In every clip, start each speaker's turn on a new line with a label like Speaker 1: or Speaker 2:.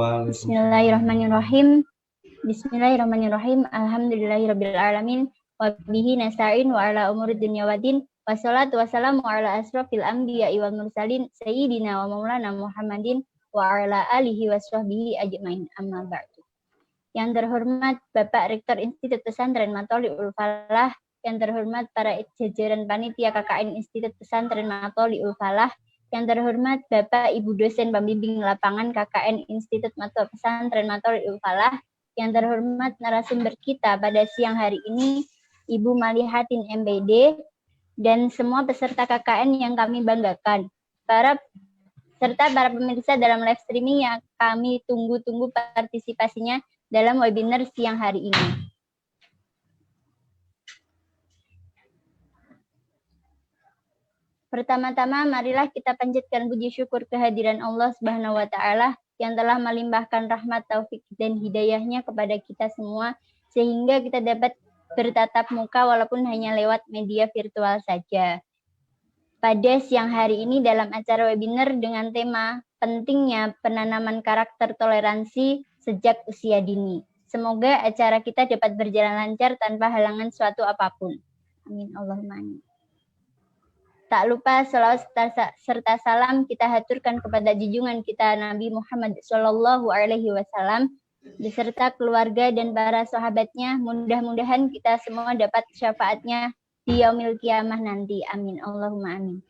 Speaker 1: Bismillahirrahmanirrahim. Bismillahirrahmanirrahim. Alhamdulillahirabbil alamin. Wa bihi nasta'in wa ala umuri dunya waddin. Wassalatu wassalamu ala asrofil anbiya'i wal mursalin sayyidina wa maulana Muhammadin wa ala alihi washabbihi ajmain. Amma ba'du. Yang terhormat Bapak Rektor Institut Pesantren Matholiul Falah, yang terhormat para jajaran panitia KKN Institut Pesantren Matholiul Falah, yang terhormat Bapak Ibu dosen pembimbing lapangan KKN Institut Pesantren Matholiul Falah, yang terhormat narasumber kita pada siang hari ini Ibu Malihatin MPD, dan semua peserta KKN yang kami banggakan, serta para pemirsa dalam live streaming yang kami tunggu-tunggu partisipasinya dalam webinar siang hari ini. Pertama-tama, marilah kita panjatkan puji syukur kehadiran Allah Subhanahu wa Ta'ala yang telah melimpahkan rahmat, taufik, dan hidayahnya kepada kita semua, sehingga kita dapat bertatap muka walaupun hanya lewat media virtual saja. Pada siang hari ini dalam acara webinar dengan tema pentingnya penanaman karakter toleransi sejak usia dini. Semoga acara kita dapat berjalan lancar tanpa halangan suatu apapun. Amin Allahumma amin. Tak lupa selawat serta salam kita haturkan kepada junjungan kita Nabi Muhammad SAW beserta keluarga dan para sahabatnya. Mudah-mudahan kita semua dapat syafaatnya di yaumil kiamah nanti. Amin Allahumma amin.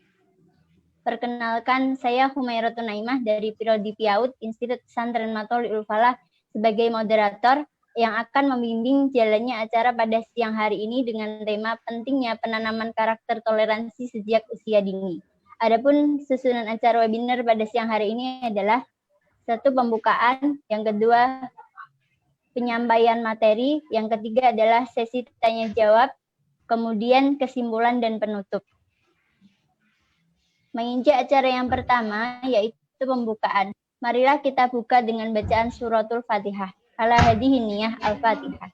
Speaker 1: Perkenalkan, saya Humayratun Naimah dari Prodi PIAUD Institut Pesantren Matholiul Falah sebagai moderator yang akan membimbing jalannya acara pada siang hari ini dengan tema pentingnya penanaman karakter toleransi sejak usia dini. Adapun susunan acara webinar pada siang hari ini adalah satu, pembukaan, yang kedua penyampaian materi, yang ketiga adalah sesi tanya jawab, kemudian kesimpulan dan penutup. Menginjak acara yang pertama yaitu pembukaan. Marilah kita buka dengan bacaan suratul Fatihah. Ala hadihi niyah al-Fatihah.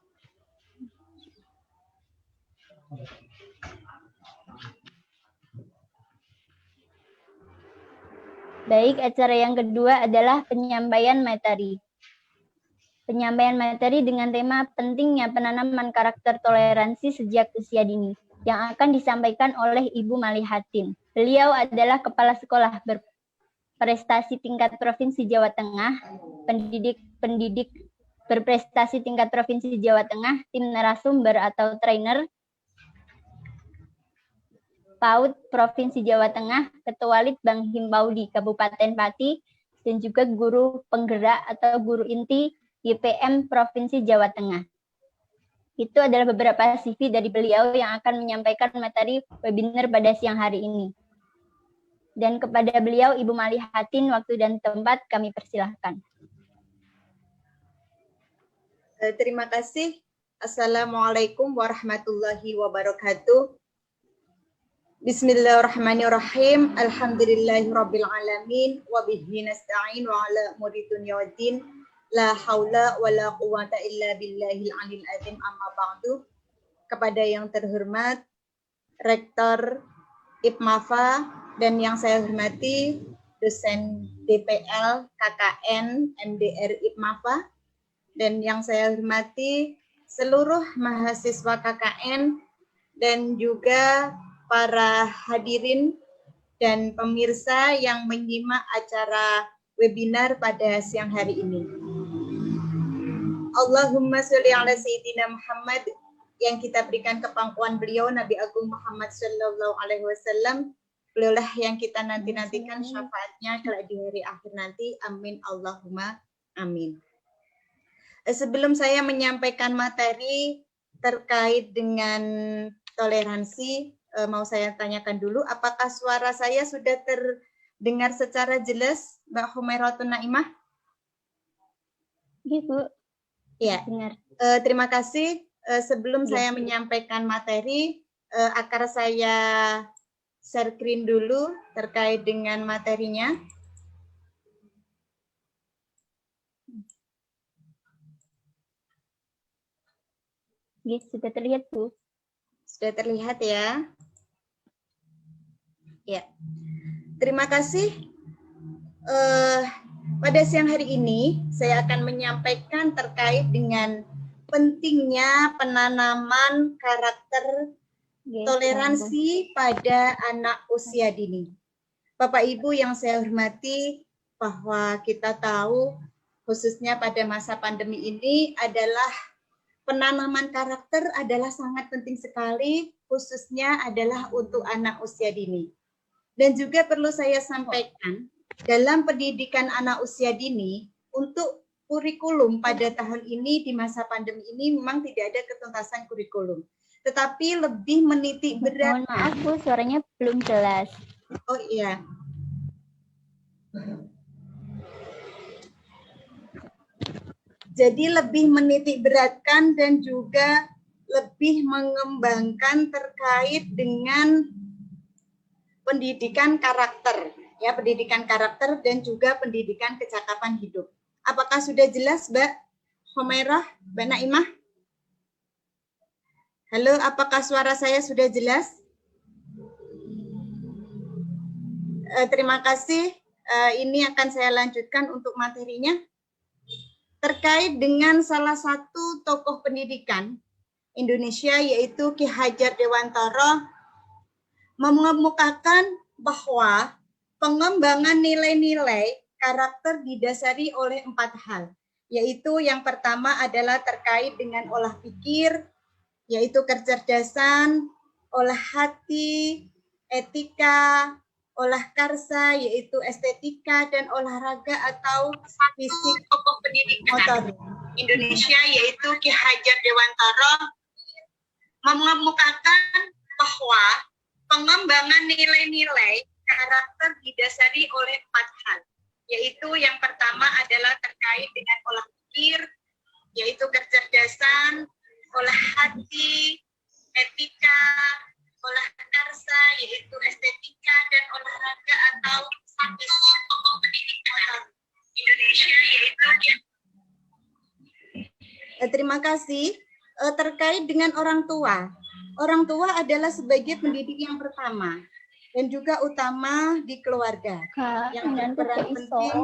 Speaker 1: Baik, acara yang kedua adalah penyampaian materi. Penyampaian materi dengan tema pentingnya penanaman karakter toleransi sejak usia dini yang akan disampaikan oleh Ibu Malihatin. Beliau adalah Kepala Sekolah Berprestasi Tingkat Provinsi Jawa Tengah, pendidik berprestasi tingkat Provinsi Jawa Tengah, tim narasumber atau trainer PAUD Provinsi Jawa Tengah, Ketua Litbang Himpaudi Kabupaten Pati, dan juga guru penggerak atau guru inti YPM Provinsi Jawa Tengah. Itu adalah beberapa CV dari beliau yang akan menyampaikan materi webinar pada siang hari ini. Dan kepada beliau, Ibu Malihatin, waktu dan tempat kami persilahkan.
Speaker 2: Terima kasih. Assalamualaikum warahmatullahi wabarakatuh. Bismillahirrahmanirrahim. Alhamdulillahirabbil alamin wa bihi nasta'in wa ala umuri dunya waddin. La haula wala quwwata illa billahil aliyil azim, amma ba'du. Kepada yang terhormat Rektor IPMAFA dan yang saya hormati dosen DPL KKN MDR IPMAFA, dan yang saya hormati seluruh mahasiswa KKN dan juga para hadirin dan pemirsa yang menyimak acara webinar pada siang hari ini. Allahumma sholli ala sayyidina Muhammad, yang kita berikan kepangkuan beliau Nabi Agung Muhammad sallallahu alaihi wasallam. Beliaulah yang kita nanti-nantikan syafaatnya kelak di hari akhir nanti. Amin Allahumma amin. Sebelum saya menyampaikan materi terkait dengan toleransi, mau saya tanyakan dulu, apakah suara saya sudah terdengar secara jelas, Mbak Humayratun Naimah?
Speaker 1: Iya, Bu.
Speaker 2: Ya,
Speaker 1: Dengar.
Speaker 2: Terima kasih. Sebelum saya menyampaikan materi, akan saya share screen dulu terkait dengan materinya.
Speaker 1: Yes, sudah terlihat, Bu.
Speaker 2: Sudah terlihat ya? Ya. Terima kasih. Pada siang hari ini, saya akan menyampaikan terkait dengan pentingnya penanaman karakter toleransi pada anak usia dini. Bapak Ibu yang saya hormati, bahwa kita tahu khususnya pada masa pandemi ini adalah penanaman karakter adalah sangat penting sekali, khususnya adalah untuk anak usia dini. Dan juga perlu saya sampaikan, dalam pendidikan anak usia dini, untuk kurikulum pada tahun ini di masa pandemi ini memang tidak ada ketuntasan kurikulum. Tetapi lebih menitik berat.
Speaker 1: Mohon maaf Bu, suaranya belum jelas.
Speaker 2: Oh iya. Jadi lebih menitik beratkan dan juga lebih mengembangkan terkait dengan pendidikan karakter, ya, pendidikan karakter dan juga pendidikan kecakapan hidup. Apakah sudah jelas, Mbak Humairah, Mbak Naimah? Halo, apakah suara saya sudah jelas? Terima kasih. Ini akan saya lanjutkan untuk materinya. Terkait dengan salah satu tokoh pendidikan Indonesia, yaitu Ki Hajar Dewantara, mengemukakan bahwa pengembangan nilai-nilai karakter didasari oleh 4 hal, yaitu yang pertama adalah terkait dengan olah pikir, yaitu kecerdasan, olah hati, etika, olah karsa, yaitu estetika, dan olahraga atau fisik tokoh pendidikan motor Indonesia, yaitu Ki Hajar Dewantara, mengemukakan bahwa pengembangan nilai-nilai karakter didasari oleh 4 hal, yaitu yang pertama adalah terkait dengan olah pikir, yaitu kecerdasan, olah hati, etika, olah karsa, yaitu estetika, dan olahraga atau fisik tokoh pendidikan Indonesia, yaitu. Terima kasih. Terkait dengan orang tua. Orang tua adalah sebagai pendidik yang pertama dan juga utama di keluarga, yang berperan penting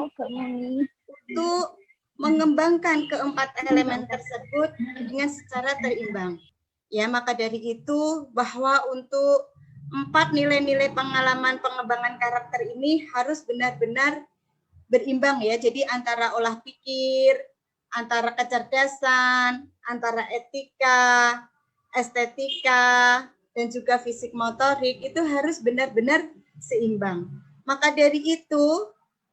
Speaker 2: untuk mengembangkan keempat elemen tersebut dengan secara terimbang. Ya, maka dari itu bahwa untuk 4 nilai-nilai pengalaman pengembangan karakter ini harus benar-benar berimbang ya. Jadi antara olah pikir, antara kecerdasan, antara etika, estetika, dan juga fisik motorik itu harus benar-benar seimbang. Maka dari itu,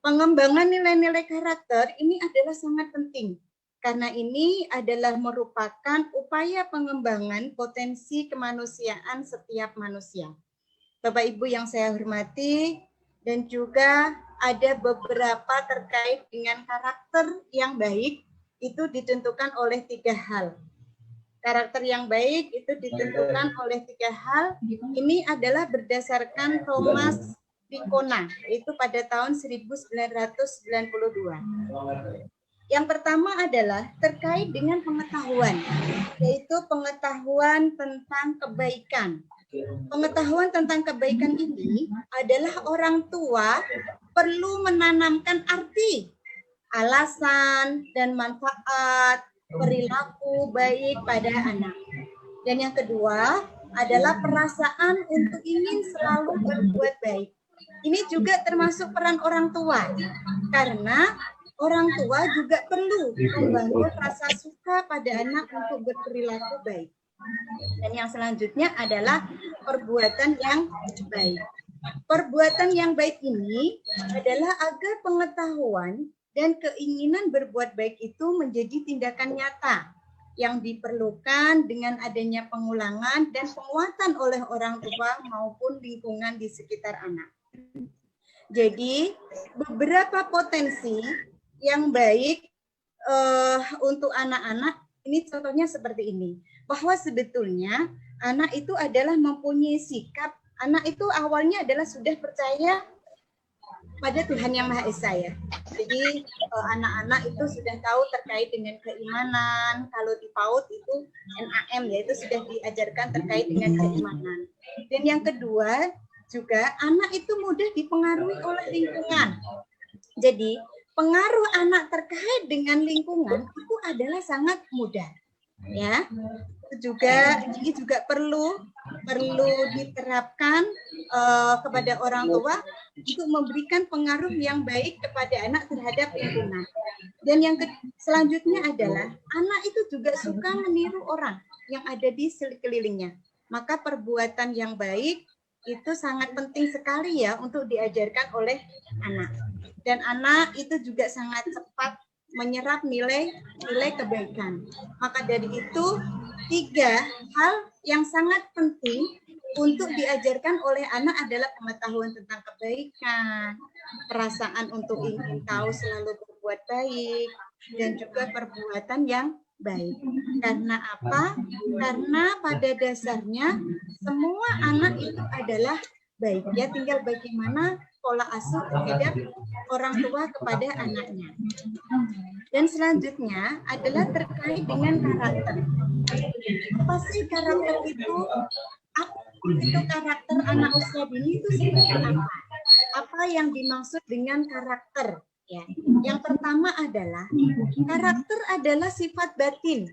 Speaker 2: pengembangan nilai-nilai karakter ini adalah sangat penting. Karena ini adalah merupakan upaya pengembangan potensi kemanusiaan setiap manusia. Bapak Ibu yang saya hormati, dan juga ada beberapa terkait dengan karakter yang baik, itu ditentukan oleh 3 hal. Karakter yang baik itu ditentukan oleh 3 hal. Ini adalah berdasarkan Thomas Vicona, itu pada tahun 1992. Yang pertama adalah terkait dengan pengetahuan, yaitu pengetahuan tentang kebaikan. Pengetahuan tentang kebaikan ini adalah orang tua perlu menanamkan arti, alasan, dan manfaat perilaku baik pada anak. Dan yang kedua adalah perasaan untuk ingin selalu berbuat baik. Ini juga termasuk peran orang tua, karena orang tua juga perlu membangun rasa suka pada anak untuk berperilaku baik. Dan yang selanjutnya adalah perbuatan yang baik. Perbuatan yang baik ini adalah agar pengetahuan dan keinginan berbuat baik itu menjadi tindakan nyata yang diperlukan dengan adanya pengulangan dan penguatan oleh orang tua maupun lingkungan di sekitar anak. Jadi beberapa potensi yang baik untuk anak-anak ini contohnya seperti ini, bahwa sebetulnya anak itu adalah mempunyai sikap, anak itu awalnya adalah sudah percaya pada Tuhan Yang Maha Esa ya. Jadi anak-anak itu sudah tahu terkait dengan keimanan. Kalau di PAUD itu NAM ya, itu sudah diajarkan terkait dengan keimanan. Dan yang kedua juga anak itu mudah dipengaruhi oleh lingkungan. Jadi pengaruh anak terkait dengan lingkungan itu adalah sangat mudah. Ya, ini juga perlu diterapkan kepada orang tua untuk memberikan pengaruh yang baik kepada anak terhadap lingkungan. Dan yang selanjutnya adalah anak itu juga suka meniru orang yang ada di sekelilingnya. Maka perbuatan yang baik itu sangat penting sekali ya untuk diajarkan oleh anak. Dan anak itu juga sangat cepat menyerap nilai kebaikan. Maka dari itu 3 hal yang sangat penting untuk diajarkan oleh anak adalah pengetahuan tentang kebaikan, perasaan untuk ingin tahu selalu berbuat baik, dan juga perbuatan yang baik. Karena apa? Karena pada dasarnya semua anak itu adalah baik. Ya, tinggal bagaimana pola asuh terhadap orang tua kepada anaknya. Dan selanjutnya adalah terkait dengan karakter. Apa sih karakter itu? Itu karakter anak usia dini itu seperti apa? Apa yang dimaksud dengan karakter? Ya, yang pertama adalah karakter adalah sifat batin.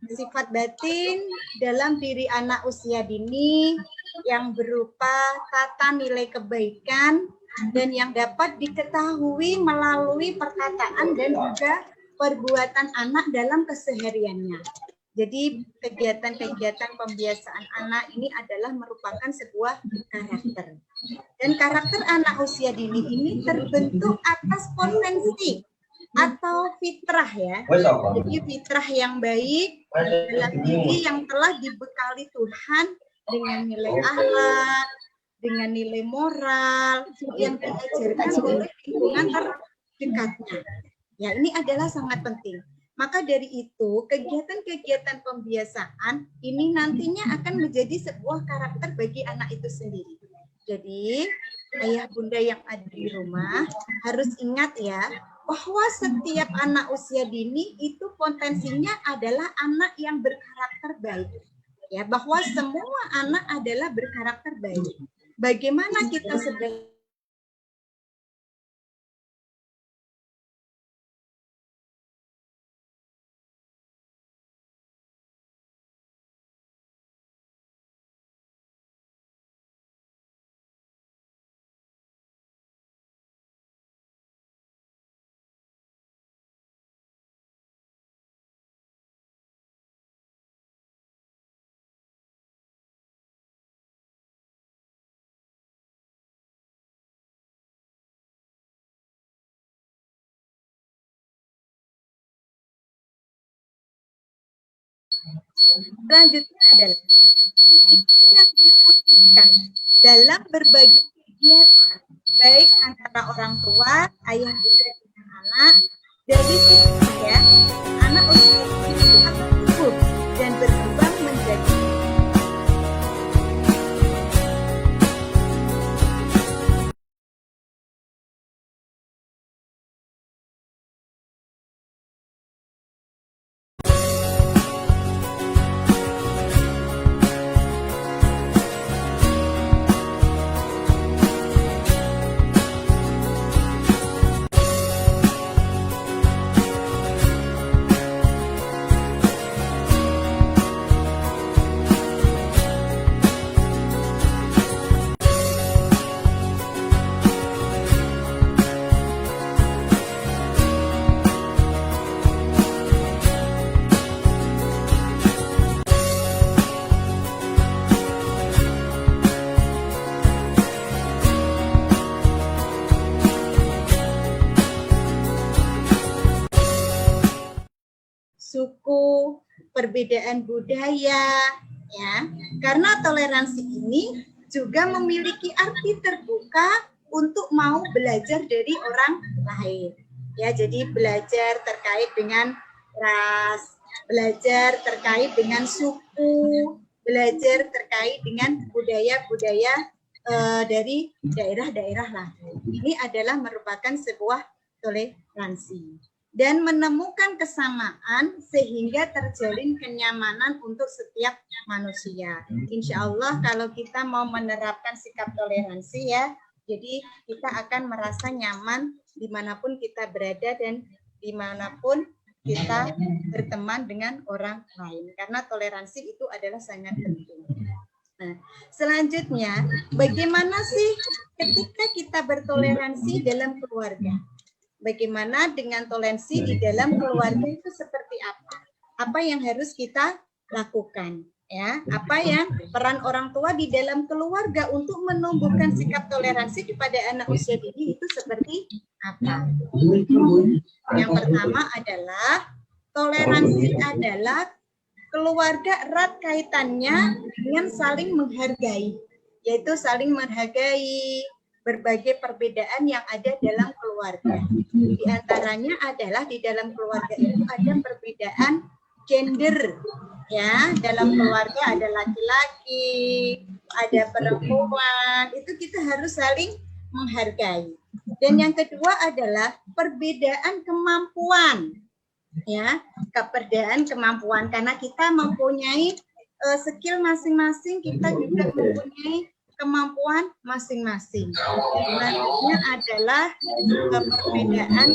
Speaker 2: Sifat batin dalam diri anak usia dini yang berupa tata nilai kebaikan dan yang dapat diketahui melalui perkataan dan juga perbuatan anak dalam kesehariannya. Jadi kegiatan-kegiatan pembiasaan anak ini adalah merupakan sebuah karakter. Dan karakter anak usia dini ini terbentuk atas potensi atau fitrah ya. Jadi fitrah yang baik dalam diri yang telah dibekali Tuhan dengan nilai akhlak, dengan nilai moral yang diajarkan oleh lingkungan terdekatnya. Ya, ini adalah sangat penting. Maka dari itu, kegiatan-kegiatan pembiasaan ini nantinya akan menjadi sebuah karakter bagi anak itu sendiri. Jadi, ayah bunda yang ada di rumah harus ingat ya, bahwa setiap anak usia dini itu potensinya adalah anak yang berkarakter baik. Ya, bahwa semua anak adalah berkarakter baik. Bagaimana kita sebagai selanjutnya adalah yang diwujudkan dalam berbagai kegiatan baik antara orang tua, ayah bunda dengan anak dari situ ya anak usia itu akan tumbuh dan berkembang menjadi suku, perbedaan budaya, ya. Karena toleransi ini juga memiliki arti terbuka untuk mau belajar dari orang lain. Ya, jadi belajar terkait dengan ras, belajar terkait dengan suku, belajar terkait dengan budaya-budaya dari daerah-daerah lain. Ini adalah merupakan sebuah toleransi. Dan menemukan kesamaan sehingga terjalin kenyamanan untuk setiap manusia. Insya Allah kalau kita mau menerapkan sikap toleransi ya, jadi kita akan merasa nyaman dimanapun kita berada dan dimanapun kita berteman dengan orang lain. Karena toleransi itu adalah sangat penting. Nah, selanjutnya, bagaimana sih ketika kita bertoleransi dalam keluarga? Bagaimana dengan toleransi di dalam keluarga itu seperti apa? Apa yang harus kita lakukan? Ya, apa yang peran orang tua di dalam keluarga untuk menumbuhkan sikap toleransi kepada anak usia dini itu seperti apa? Yang pertama adalah toleransi adalah keluarga erat kaitannya dengan saling menghargai, yaitu saling menghargai berbagai perbedaan yang ada dalam keluarga. Di antaranya adalah di dalam keluarga itu ada perbedaan gender. Ya, dalam keluarga ada laki-laki, ada perempuan, itu kita harus saling menghargai. Dan yang kedua adalah perbedaan kemampuan. Ya, perbedaan kemampuan karena kita mempunyai skill masing-masing, kita juga mempunyai kemampuan masing-masing. Selanjutnya adalah perbedaan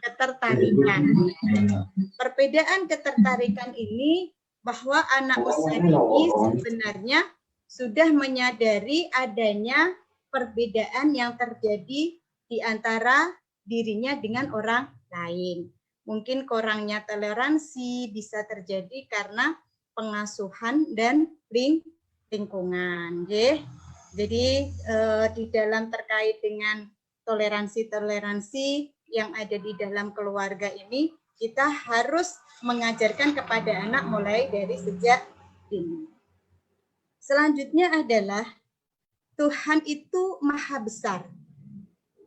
Speaker 2: ketertarikan. Perbedaan ketertarikan ini bahwa anak usia dini sebenarnya sudah menyadari adanya perbedaan yang terjadi di antara dirinya dengan orang lain. Mungkin kurangnya toleransi bisa terjadi karena pengasuhan dan lingkungan. Jadi di dalam terkait dengan toleransi yang ada di dalam keluarga ini, kita harus mengajarkan kepada anak mulai dari sejak dini. Selanjutnya adalah Tuhan itu maha besar.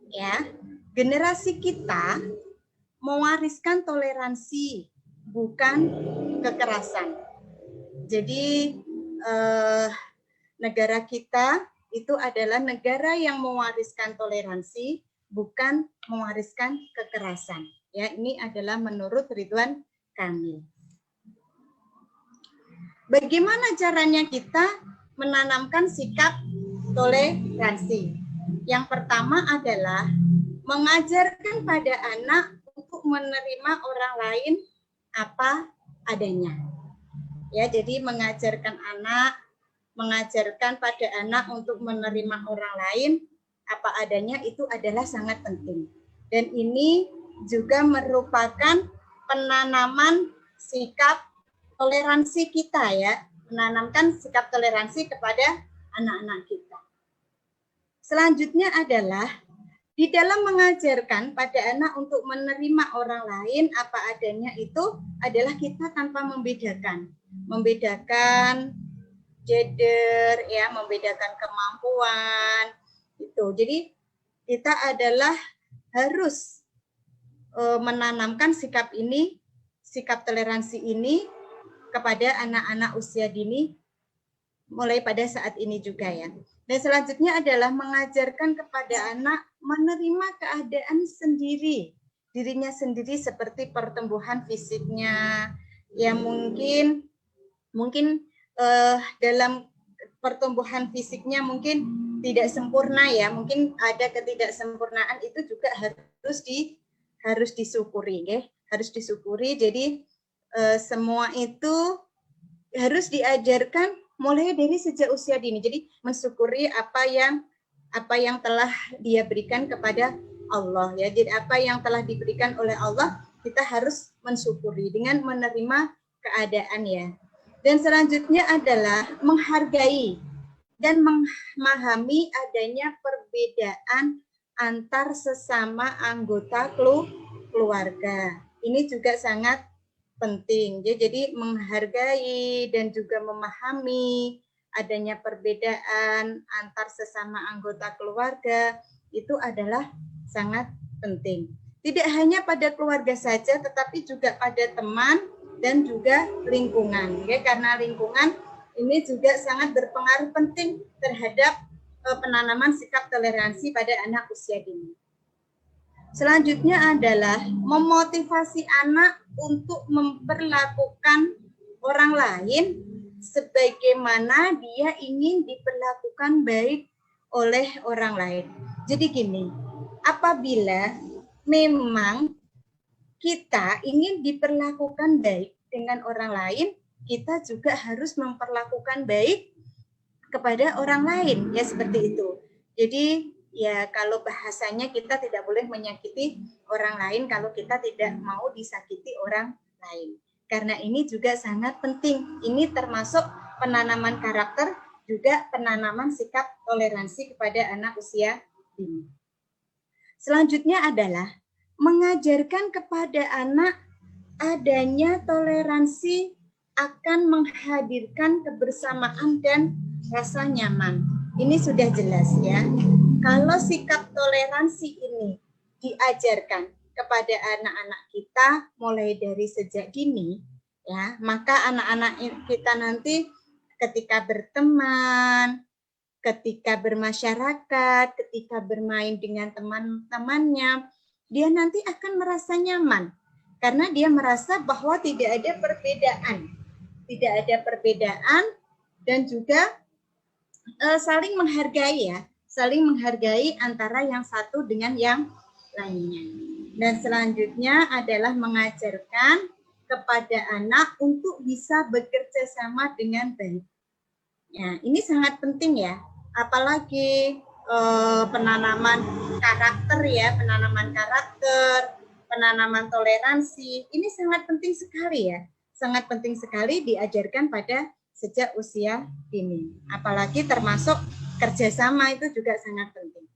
Speaker 2: Ya, generasi kita mewariskan toleransi, bukan kekerasan. Jadi negara kita itu adalah negara yang mewariskan toleransi, bukan mewariskan kekerasan. Ya, ini adalah menurut Ridwan Kamil. Bagaimana caranya kita menanamkan sikap toleransi? Yang pertama adalah mengajarkan pada anak untuk menerima orang lain apa adanya. Ya, jadi mengajarkan pada anak untuk menerima orang lain apa adanya itu adalah sangat penting. Dan ini juga merupakan penanaman sikap toleransi kita ya, menanamkan sikap toleransi kepada anak-anak kita. Selanjutnya adalah di dalam mengajarkan pada anak untuk menerima orang lain apa adanya itu adalah kita tanpa membedakan gender, ya, membedakan kemampuan itu. Jadi kita adalah harus menanamkan sikap toleransi ini kepada anak-anak usia dini mulai pada saat ini juga ya. Dan selanjutnya adalah mengajarkan kepada anak menerima keadaan sendiri, dirinya sendiri seperti pertumbuhan fisiknya. Ya mungkin dalam pertumbuhan fisiknya mungkin tidak sempurna ya, mungkin ada ketidaksempurnaan itu juga harus disyukuri ya, harus disyukuri. Jadi semua itu harus diajarkan mulai dari sejak usia dini. Jadi mensyukuri apa yang telah Dia berikan kepada Allah ya. Jadi apa yang telah diberikan oleh Allah kita harus mensyukuri dengan menerima keadaan ya. Dan selanjutnya adalah menghargai dan memahami adanya perbedaan antar sesama anggota keluarga. Ini juga sangat penting. Jadi menghargai dan juga memahami adanya perbedaan antar sesama anggota keluarga itu adalah sangat penting. Tidak hanya pada keluarga saja, tetapi juga pada teman dan juga lingkungan. Ya, karena lingkungan ini juga sangat berpengaruh penting terhadap penanaman sikap toleransi pada anak usia dini. Selanjutnya adalah memotivasi anak untuk memperlakukan orang lain sebagaimana dia ingin diperlakukan baik oleh orang lain. Jadi gini, apabila memang kita ingin diperlakukan baik dengan orang lain, kita juga harus memperlakukan baik kepada orang lain, ya seperti itu. Jadi ya kalau bahasanya kita tidak boleh menyakiti orang lain kalau kita tidak mau disakiti orang lain. Karena ini juga sangat penting. Ini termasuk penanaman karakter, juga penanaman sikap toleransi kepada anak usia dini. Selanjutnya adalah mengajarkan kepada anak adanya toleransi akan menghadirkan kebersamaan dan rasa nyaman. Ini sudah jelas ya. Kalau sikap toleransi ini diajarkan kepada anak-anak kita mulai dari sejak dini, ya, maka anak-anak kita nanti ketika berteman, ketika bermasyarakat, ketika bermain dengan teman-temannya, dia nanti akan merasa nyaman karena dia merasa bahwa tidak ada perbedaan dan juga saling menghargai ya, saling menghargai antara yang satu dengan yang lainnya. Dan selanjutnya adalah mengajarkan kepada anak untuk bisa bekerja sama dengan baik. Ya, ini sangat penting ya. Apalagi penanaman karakter ya, penanaman toleransi, ini sangat penting sekali ya. Sangat penting sekali diajarkan pada sejak usia dini. Apalagi termasuk kerjasama itu juga sangat penting.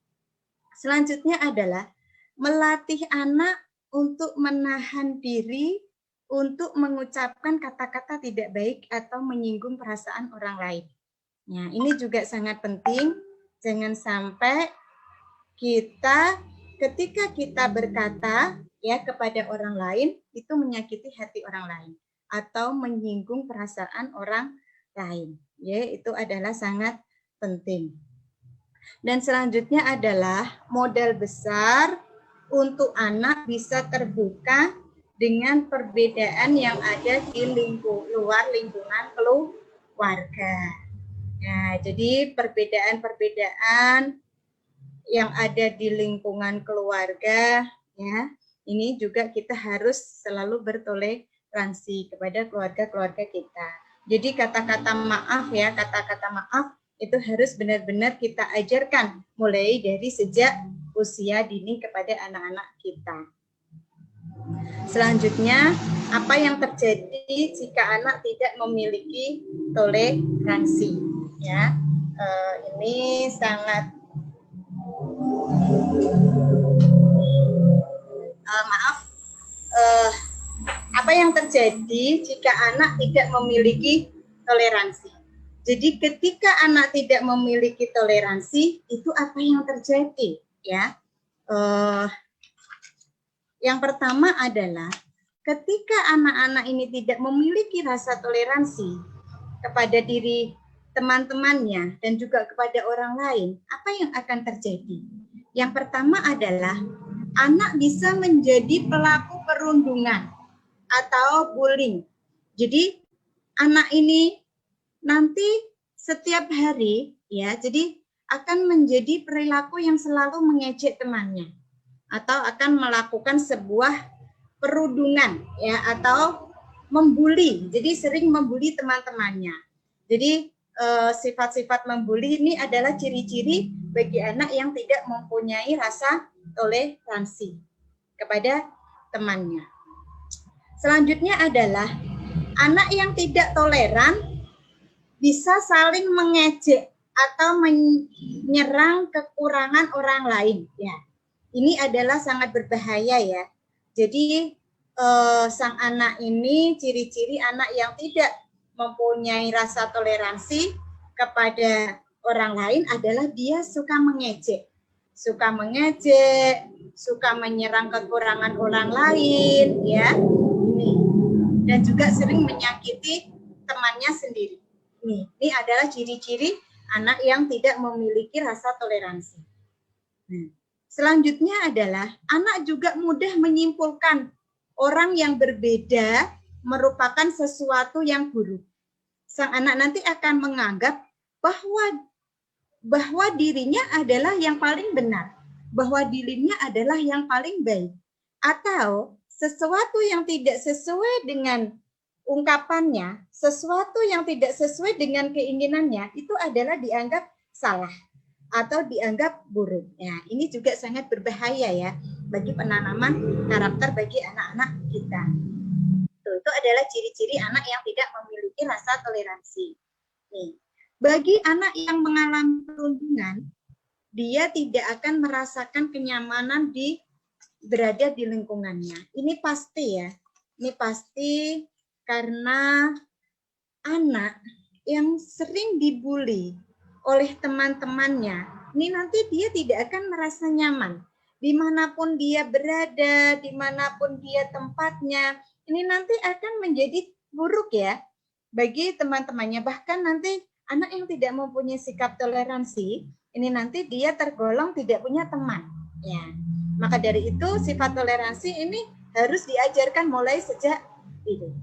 Speaker 2: Selanjutnya adalah melatih anak untuk menahan diri untuk mengucapkan kata-kata tidak baik atau menyinggung perasaan orang lain. Nah, ini juga sangat penting. Jangan sampai kita ketika kita berkata ya kepada orang lain itu menyakiti hati orang lain atau menyinggung perasaan orang lain. Ya, itu adalah sangat penting. Dan selanjutnya adalah modal besar untuk anak bisa terbuka dengan perbedaan yang ada di luar lingkungan keluarga. Nah, jadi perbedaan-perbedaan yang ada di lingkungan keluarga, ya, ini juga kita harus selalu bertoleransi kepada keluarga-keluarga kita. Jadi kata-kata maaf ya, kata-kata maaf itu harus benar-benar kita ajarkan mulai dari sejak usia dini kepada anak-anak kita. Selanjutnya, apa yang terjadi jika anak tidak memiliki toleransi? Ya, ini sangat apa yang terjadi jika anak tidak memiliki toleransi? Jadi ketika anak tidak memiliki toleransi, itu apa yang terjadi? Ya, yang pertama adalah ketika anak-anak ini tidak memiliki rasa toleransi kepada diri teman-temannya dan juga kepada orang lain, apa yang akan terjadi? Yang pertama adalah anak bisa menjadi pelaku perundungan atau bullying. Jadi anak ini nanti setiap hari ya, jadi akan menjadi perilaku yang selalu mengejek temannya atau akan melakukan sebuah perundungan ya atau membuli. Jadi sering membuli teman-temannya. Jadi sifat-sifat membuli ini adalah ciri-ciri bagi anak yang tidak mempunyai rasa toleransi kepada temannya. Selanjutnya adalah anak yang tidak toleran bisa saling mengejek atau menyerang kekurangan orang lain. Ya, ini adalah sangat berbahaya ya. Jadi sang anak ini ciri-ciri anak yang tidak mempunyai rasa toleransi kepada orang lain adalah dia suka mengejek, suka menyerang kekurangan orang lain, ya, dan juga sering menyakiti temannya sendiri. Ini adalah ciri-ciri anak yang tidak memiliki rasa toleransi. Selanjutnya adalah anak juga mudah menyimpulkan orang yang berbeda merupakan sesuatu yang buruk. Sang anak nanti akan menganggap bahwa dirinya adalah yang paling benar. bahwa dirinya adalah yang paling baik. Atau sesuatu yang tidak sesuai dengan ungkapannya, sesuatu yang tidak sesuai dengan keinginannya, itu adalah dianggap salah atau dianggap buruk. Ya, ini juga sangat berbahaya ya bagi penanaman karakter bagi anak-anak kita. Itu adalah ciri-ciri anak yang tidak memiliki rasa toleransi. Nih, bagi anak yang mengalami perundungan, dia tidak akan merasakan kenyamanan berada di lingkungannya. Ini pasti ya. Ini pasti karena anak yang sering dibully oleh teman-temannya, ini nanti dia tidak akan merasa nyaman. Dimanapun dia berada, dimanapun dia tempatnya, ini nanti akan menjadi buruk ya bagi teman-temannya. Bahkan nanti anak yang tidak mempunyai sikap toleransi, ini nanti dia tergolong tidak punya teman. Ya, maka dari itu sifat toleransi ini harus diajarkan mulai sejak itu.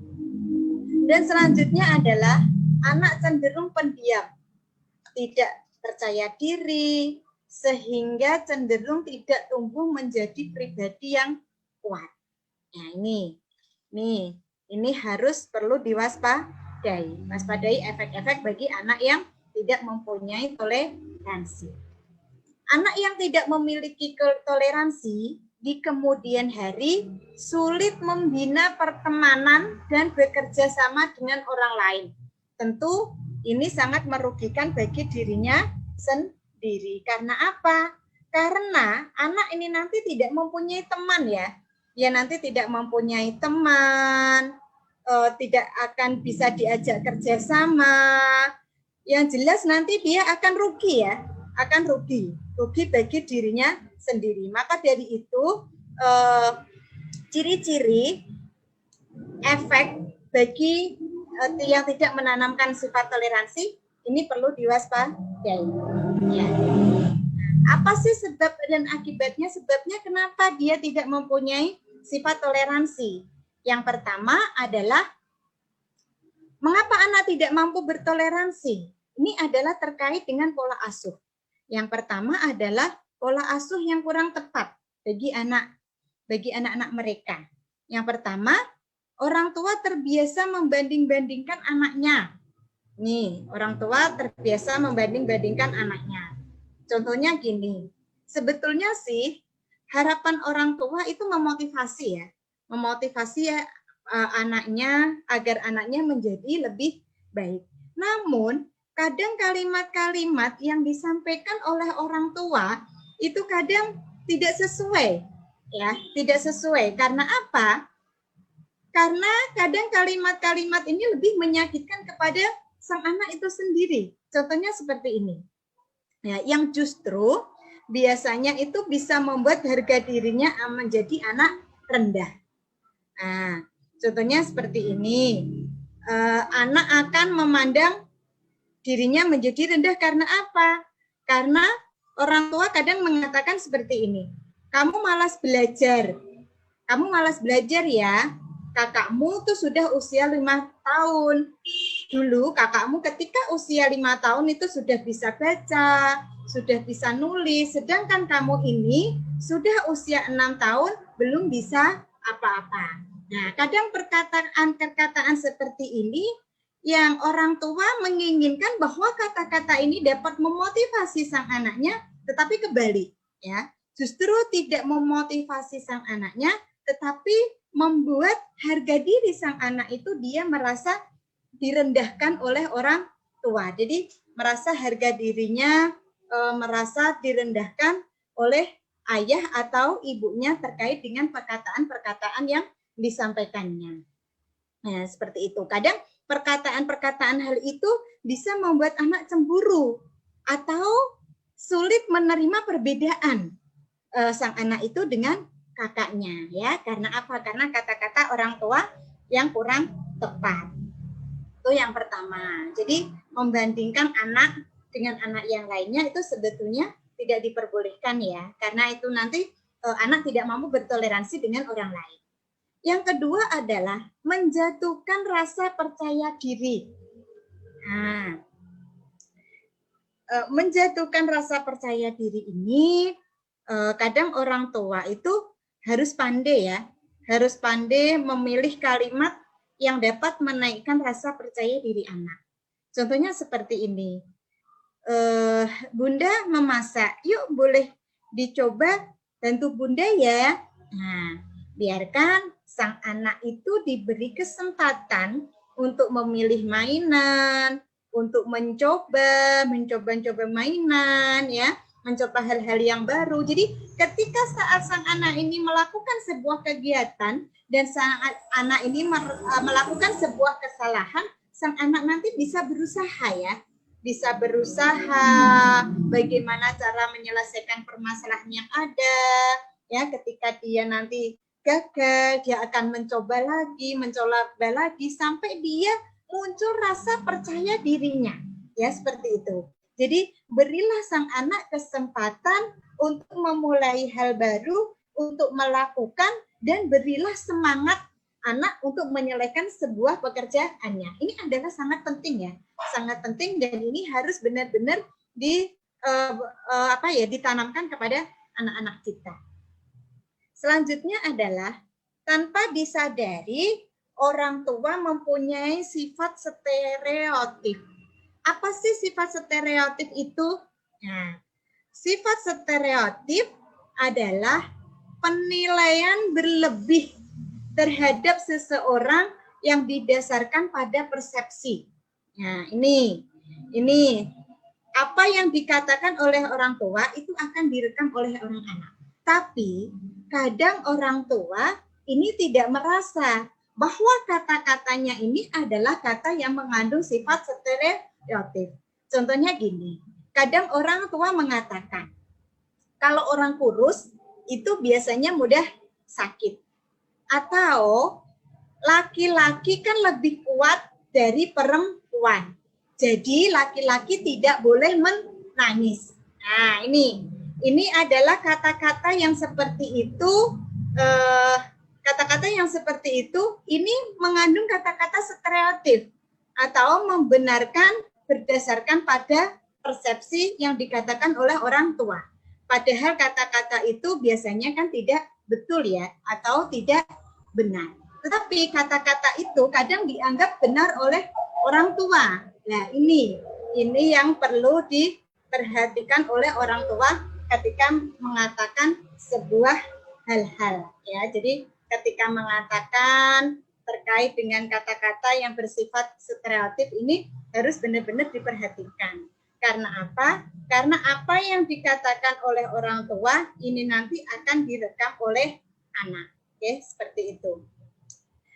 Speaker 2: Dan selanjutnya adalah anak cenderung pendiam, tidak percaya diri, sehingga cenderung tidak tumbuh menjadi pribadi yang kuat. Nah ini harus perlu diwaspadai. Waspadai efek-efek bagi anak yang tidak mempunyai toleransi. Anak yang tidak memiliki toleransi di kemudian hari sulit membina pertemanan dan bekerja sama dengan orang lain. Tentu ini sangat merugikan bagi dirinya sendiri. Karena apa? Karena anak ini nanti tidak mempunyai teman ya. Dia nanti tidak mempunyai teman, tidak akan bisa diajak kerjasama. Yang jelas nanti dia akan rugi ya, akan rugi bagi dirinya sendiri. Maka dari itu ciri-ciri efek bagi yang tidak menanamkan sifat toleransi ini perlu diwaspadai. Ya. Apa sih sebab dan akibatnya? Sebabnya kenapa dia tidak mempunyai sifat toleransi? Yang pertama adalah mengapa anak tidak mampu bertoleransi? Ini adalah terkait dengan pola asuh. Yang pertama adalah pola asuh yang kurang tepat bagi anak-anak mereka. Yang pertama, orang tua terbiasa membanding-bandingkan anaknya. Nih, orang tua terbiasa membanding-bandingkan anaknya. Contohnya gini, sebetulnya sih harapan orang tua itu memotivasi anaknya agar anaknya menjadi lebih baik. Namun, kadang kalimat-kalimat yang disampaikan oleh orang tua itu kadang tidak sesuai, ya, tidak sesuai. Karena apa? Karena kadang kalimat-kalimat ini lebih menyakitkan kepada sang anak itu sendiri. Contohnya seperti ini. Ya, yang justru biasanya itu bisa membuat harga dirinya menjadi anak rendah. Nah, contohnya seperti ini. Anak akan memandang dirinya menjadi rendah karena apa? Karena orang tua kadang mengatakan seperti ini. Kamu malas belajar. Kamu malas belajar ya. Kakakmu tuh sudah usia 5 tahun. Dulu kakakmu ketika usia 5 tahun itu sudah bisa baca, sudah bisa nulis, sedangkan kamu ini sudah usia 6 tahun belum bisa apa-apa. Nah, kadang perkataan seperti ini yang orang tua menginginkan bahwa kata-kata ini dapat memotivasi sang anaknya, tetapi kebalik, ya. Justru tidak memotivasi sang anaknya, tetapi membuat harga diri sang anak itu dia merasa direndahkan oleh orang tua. Jadi merasa harga dirinya merasa direndahkan oleh ayah atau ibunya terkait dengan perkataan-perkataan yang disampaikannya. Nah, seperti itu. Kadang perkataan-perkataan hal itu bisa membuat anak cemburu atau sulit menerima perbedaan sang anak itu dengan kakaknya, ya. Karena apa? Karena kata-kata orang tua yang kurang tepat. Itu yang pertama. Jadi membandingkan anak dengan anak yang lainnya itu sebetulnya tidak diperbolehkan ya, karena itu nanti anak tidak mampu bertoleransi dengan orang lain. Yang kedua adalah menjatuhkan rasa percaya diri. Nah, menjatuhkan rasa percaya diri ini kadang orang tua itu harus pandai ya, harus pandai memilih kalimat yang dapat menaikkan rasa percaya diri anak. Contohnya seperti ini, Bunda memasak, yuk boleh dicoba, bantu Bunda ya. Nah, biarkan sang anak itu diberi kesempatan untuk memilih mainan, untuk mencoba mainan ya, mencoba hal-hal yang baru. Jadi ketika saat sang anak ini melakukan sebuah kegiatan dan sang anak ini melakukan sebuah kesalahan, sang anak nanti bisa berusaha ya, bisa berusaha bagaimana cara menyelesaikan permasalahan yang ada ya. Ketika dia nanti gagal, dia akan mencoba lagi sampai dia muncul rasa percaya dirinya ya, seperti itu. Jadi berilah sang anak kesempatan untuk memulai hal baru, untuk melakukan, dan berilah semangat anak untuk menyelesaikan sebuah pekerjaannya. Ini adalah sangat penting ya, sangat penting, dan ini harus benar-benar ditanamkan kepada anak-anak kita. Selanjutnya adalah tanpa disadari orang tua mempunyai sifat stereotip. Apa sih sifat stereotip itu? Nah, sifat stereotip adalah penilaian berlebih terhadap seseorang yang didasarkan pada persepsi. Nah, ini apa yang dikatakan oleh orang tua itu akan direkam oleh orang anak. Tapi kadang orang tua ini tidak merasa bahwa kata-katanya ini adalah kata yang mengandung sifat stereotip. Contohnya gini, kadang orang tua mengatakan, kalau orang kurus itu biasanya mudah sakit. Atau laki-laki kan lebih kuat dari perempuan. Jadi laki-laki tidak boleh menangis. Nah, ini adalah kata-kata yang seperti itu. Kata-kata yang seperti itu ini mengandung kata-kata stereotip atau membenarkan berdasarkan pada persepsi yang dikatakan oleh orang tua. Padahal kata-kata itu biasanya kan tidak betul ya, atau tidak benar. Tetapi kata-kata itu kadang dianggap benar oleh orang tua. Nah, ini yang perlu diperhatikan oleh orang tua ketika mengatakan sebuah hal-hal ya. Jadi ketika mengatakan terkait dengan kata-kata yang bersifat stereotip ini harus benar-benar diperhatikan. Karena apa? Karena apa yang dikatakan oleh orang tua ini nanti akan direkam oleh anak. Oke, seperti itu.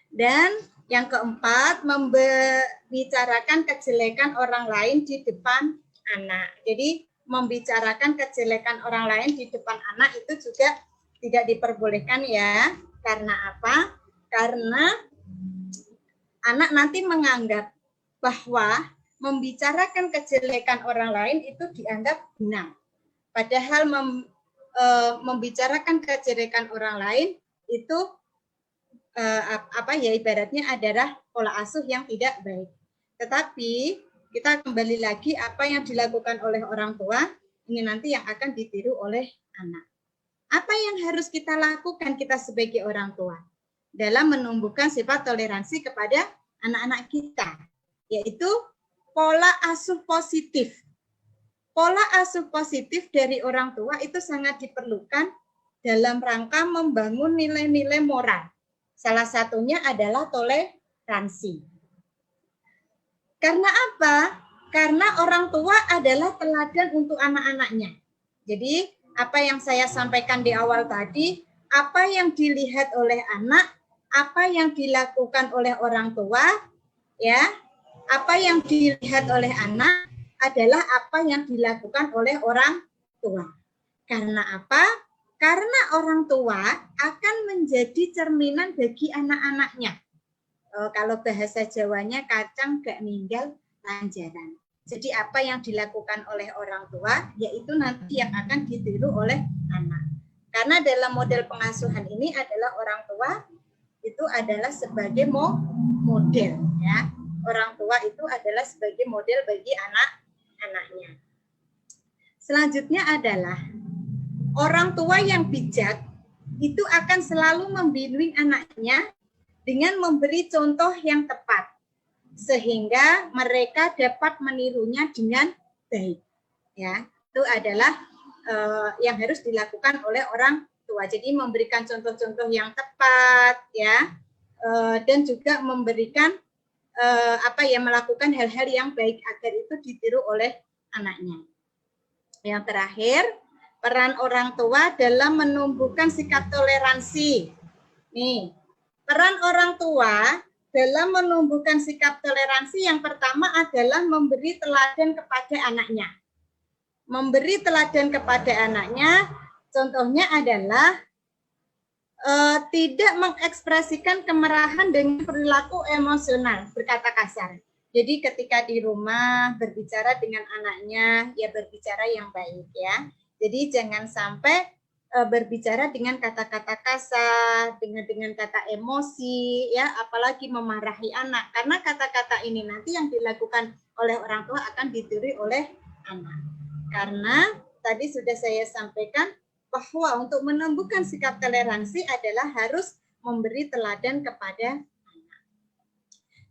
Speaker 2: Dan yang keempat, membicarakan kejelekan orang lain di depan anak. Jadi membicarakan kejelekan orang lain di depan anak itu juga tidak diperbolehkan ya. Karena apa? Karena anak nanti menganggap bahwa membicarakan kejelekan orang lain itu dianggap benar. Padahal membicarakan kejelekan orang lain itu ibaratnya adalah pola asuh yang tidak baik. Tetapi kita kembali lagi, apa yang dilakukan oleh orang tua ini nanti yang akan ditiru oleh anak. Apa yang harus kita lakukan kita sebagai orang tua dalam menumbuhkan sifat toleransi kepada anak-anak kita, yaitu pola asuh positif. Pola asuh positif dari orang tua itu sangat diperlukan dalam rangka membangun nilai-nilai moral. Salah satunya adalah toleransi. Karena apa? Karena orang tua adalah teladan untuk anak-anaknya. Jadi, apa yang saya sampaikan di awal tadi, apa yang dilihat oleh anak, apa yang dilakukan oleh orang tua, ya, apa yang dilihat oleh anak adalah apa yang dilakukan oleh orang tua. Karena apa? Karena orang tua akan menjadi cerminan bagi anak-anaknya. Kalau bahasa Jawanya kacang gak ninggal lanjaran. Jadi apa yang dilakukan oleh orang tua, yaitu nanti yang akan ditiru oleh anak. Karena dalam model pengasuhan ini adalah orang tua itu adalah sebagai model, ya. Orang tua itu adalah sebagai model bagi anak-anaknya. Selanjutnya adalah orang tua yang bijak itu akan selalu membimbing anaknya dengan memberi contoh yang tepat, sehingga mereka dapat menirunya dengan baik. Ya, itu adalah yang harus dilakukan oleh orang tua. Jadi memberikan contoh-contoh yang tepat, ya, dan juga memberikan melakukan hal-hal yang baik agar itu ditiru oleh anaknya. Yang terakhir, peran orang tua dalam menumbuhkan sikap toleransi. Nih, peran orang tua dalam menumbuhkan sikap toleransi yang pertama adalah memberi teladan kepada anaknya. Memberi teladan kepada anaknya, contohnya adalah tidak mengekspresikan kemarahan dengan perilaku emosional, berkata kasar. Jadi ketika di rumah berbicara dengan anaknya, ya berbicara yang baik ya. Jadi jangan sampai berbicara dengan kata-kata kasar, dengan kata emosi, ya, apalagi memarahi anak. Karena kata-kata ini nanti yang dilakukan oleh orang tua akan ditiru oleh anak. Karena tadi sudah saya sampaikan bahwa untuk menumbuhkan sikap toleransi adalah harus memberi teladan kepada anak.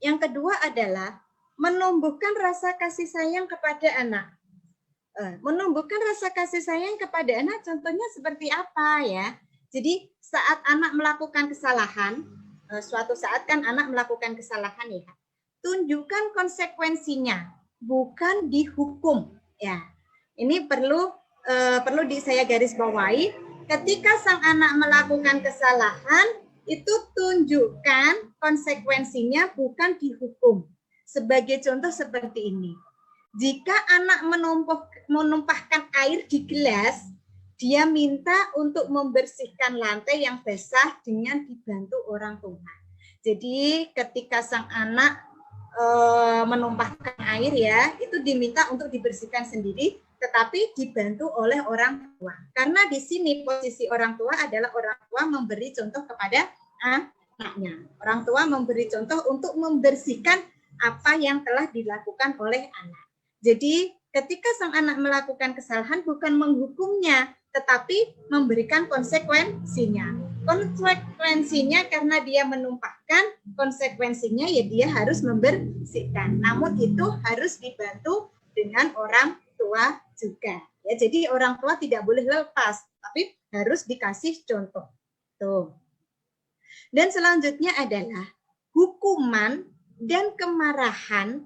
Speaker 2: Yang kedua adalah menumbuhkan rasa kasih sayang kepada anak. Menumbuhkan rasa kasih sayang kepada anak contohnya seperti apa ya? Jadi saat anak melakukan kesalahan, suatu saat kan anak melakukan kesalahan ya, tunjukkan konsekuensinya, bukan dihukum ya. Ini perlu saya garis bawahi. Ketika sang anak melakukan kesalahan, itu tunjukkan konsekuensinya, bukan dihukum. Sebagai contoh seperti ini. Jika anak menumpahkan air di gelas, dia minta untuk membersihkan lantai yang basah dengan dibantu orang tua. Jadi ketika sang anak menumpahkan air ya, itu diminta untuk dibersihkan sendiri, tetapi dibantu oleh orang tua. Karena di sini posisi orang tua adalah orang tua memberi contoh kepada anaknya. Orang tua memberi contoh untuk membersihkan apa yang telah dilakukan oleh anak. Jadi ketika sang anak melakukan kesalahan bukan menghukumnya, tetapi memberikan konsekuensinya. Konsekuensinya karena dia menumpahkan, konsekuensinya ya dia harus membersihkan. Namun itu harus dibantu dengan orang tua juga. Ya, jadi orang tua tidak boleh lepas, tapi harus dikasih contoh. Tuh. Dan selanjutnya adalah hukuman dan kemarahan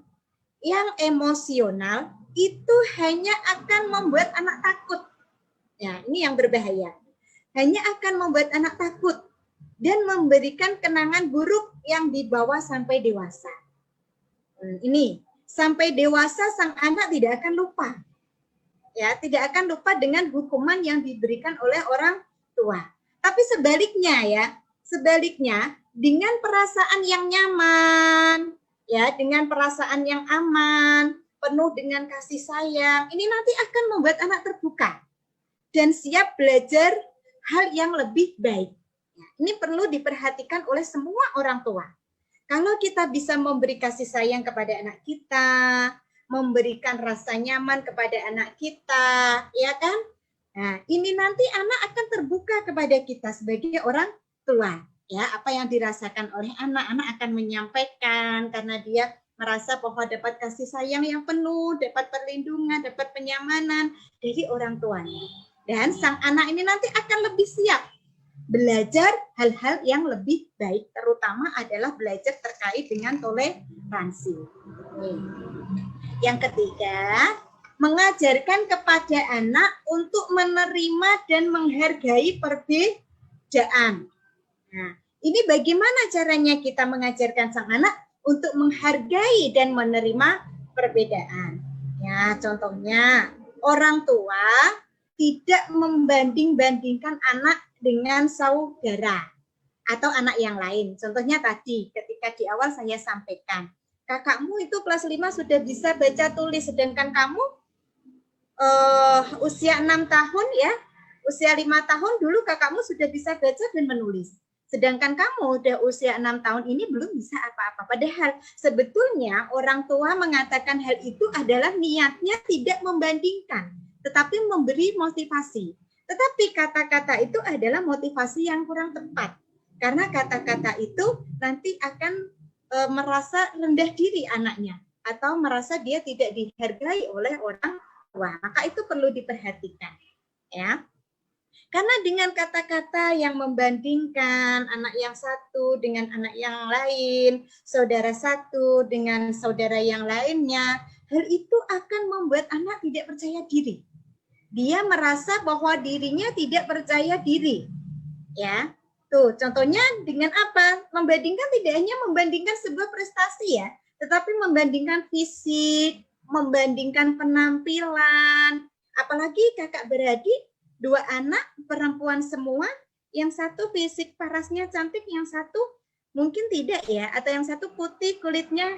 Speaker 2: yang emosional itu hanya akan membuat anak takut. Ya, ini yang berbahaya. Hanya akan membuat anak takut dan memberikan kenangan buruk yang dibawa sampai dewasa. Ini sampai dewasa sang anak tidak akan lupa. Ya, tidak akan lupa dengan hukuman yang diberikan oleh orang tua. Tapi sebaliknya dengan perasaan yang nyaman, ya, dengan perasaan yang aman, penuh dengan kasih sayang, ini nanti akan membuat anak terbuka dan siap belajar hal yang lebih baik. Ini perlu diperhatikan oleh semua orang tua. Kalau kita bisa memberi kasih sayang kepada anak kita, memberikan rasa nyaman kepada anak kita, ya kan? Nah, ini nanti anak akan terbuka kepada kita sebagai orang tua. Ya, apa yang dirasakan oleh anak akan menyampaikan karena dia merasa bahwa dapat kasih sayang yang penuh, dapat perlindungan, dapat penyamanan dari orang tuanya. Dan sang anak ini nanti akan lebih siap belajar hal-hal yang lebih baik, terutama adalah belajar terkait dengan toleransi. Yang ketiga, mengajarkan kepada anak untuk menerima dan menghargai perbedaan. Nah, ini bagaimana caranya kita mengajarkan sang anak untuk menghargai dan menerima perbedaan? Ya, contohnya orang tua tidak membanding-bandingkan anak dengan saudara atau anak yang lain. Contohnya tadi, ketika di awal saya sampaikan, kakakmu itu kelas 5 sudah bisa baca tulis, sedangkan kamu usia 6 tahun ya, usia 5 tahun dulu kakakmu sudah bisa baca dan menulis. Sedangkan kamu udah usia 6 tahun ini belum bisa apa-apa. Padahal sebetulnya orang tua mengatakan hal itu adalah niatnya tidak membandingkan, tetapi memberi motivasi. Tetapi kata-kata itu adalah motivasi yang kurang tepat. Karena kata-kata itu nanti akan merasa rendah diri anaknya atau merasa dia tidak dihargai oleh orang tua. Maka itu perlu diperhatikan, ya. Karena dengan kata-kata yang membandingkan anak yang satu dengan anak yang lain, saudara satu dengan saudara yang lainnya, hal itu akan membuat anak tidak percaya diri. Dia merasa bahwa dirinya tidak percaya diri. Ya. Tuh, contohnya dengan apa? Membandingkan tidak hanya membandingkan sebuah prestasi ya, tetapi membandingkan fisik, membandingkan penampilan, apalagi kakak beradik, 2 anak perempuan semua, yang satu fisik parasnya cantik, yang satu mungkin tidak ya, atau yang satu putih kulitnya,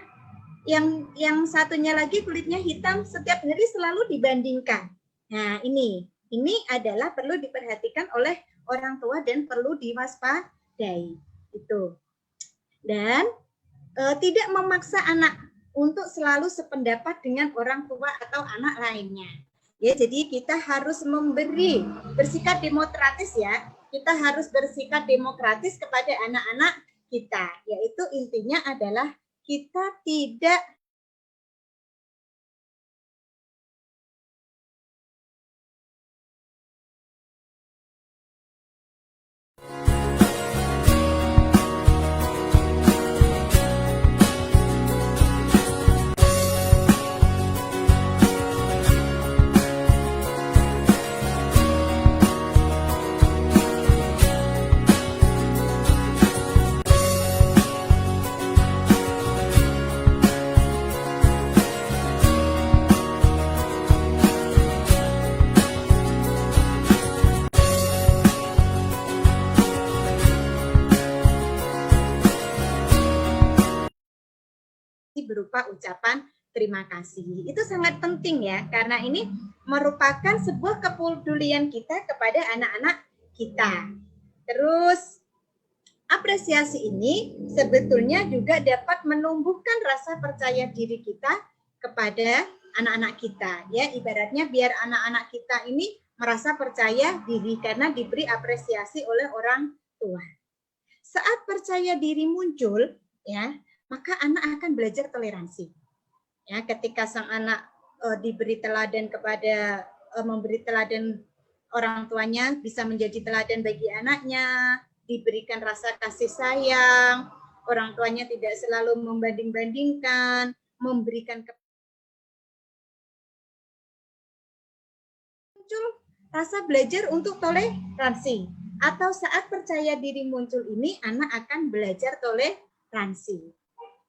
Speaker 2: yang satunya lagi kulitnya hitam, setiap hari selalu dibandingkan. Nah, ini adalah perlu diperhatikan oleh orang tua dan perlu diwaspadai. Itu. Dan tidak memaksa anak untuk selalu sependapat dengan orang tua atau anak lainnya. Ya, jadi kita harus bersikap demokratis ya. Kita harus bersikap demokratis kepada anak-anak kita. Yaitu intinya adalah kita tidak berupa ucapan terima kasih. Itu sangat penting ya, karena ini merupakan sebuah kepedulian kita kepada anak-anak kita. Terus apresiasi ini sebetulnya juga dapat menumbuhkan rasa percaya diri kita kepada anak-anak kita. Ya, ibaratnya biar anak-anak kita ini merasa percaya diri karena diberi apresiasi oleh orang tua. Saat percaya diri muncul, ya, maka anak akan belajar toleransi. Ya, ketika sang anak diberi teladan kepada memberi teladan orang tuanya, bisa menjadi teladan bagi anaknya, diberikan rasa kasih sayang, orang tuanya tidak selalu membanding-bandingkan, memberikan muncul rasa belajar untuk toleransi. Atau saat percaya diri muncul ini, anak akan belajar toleransi.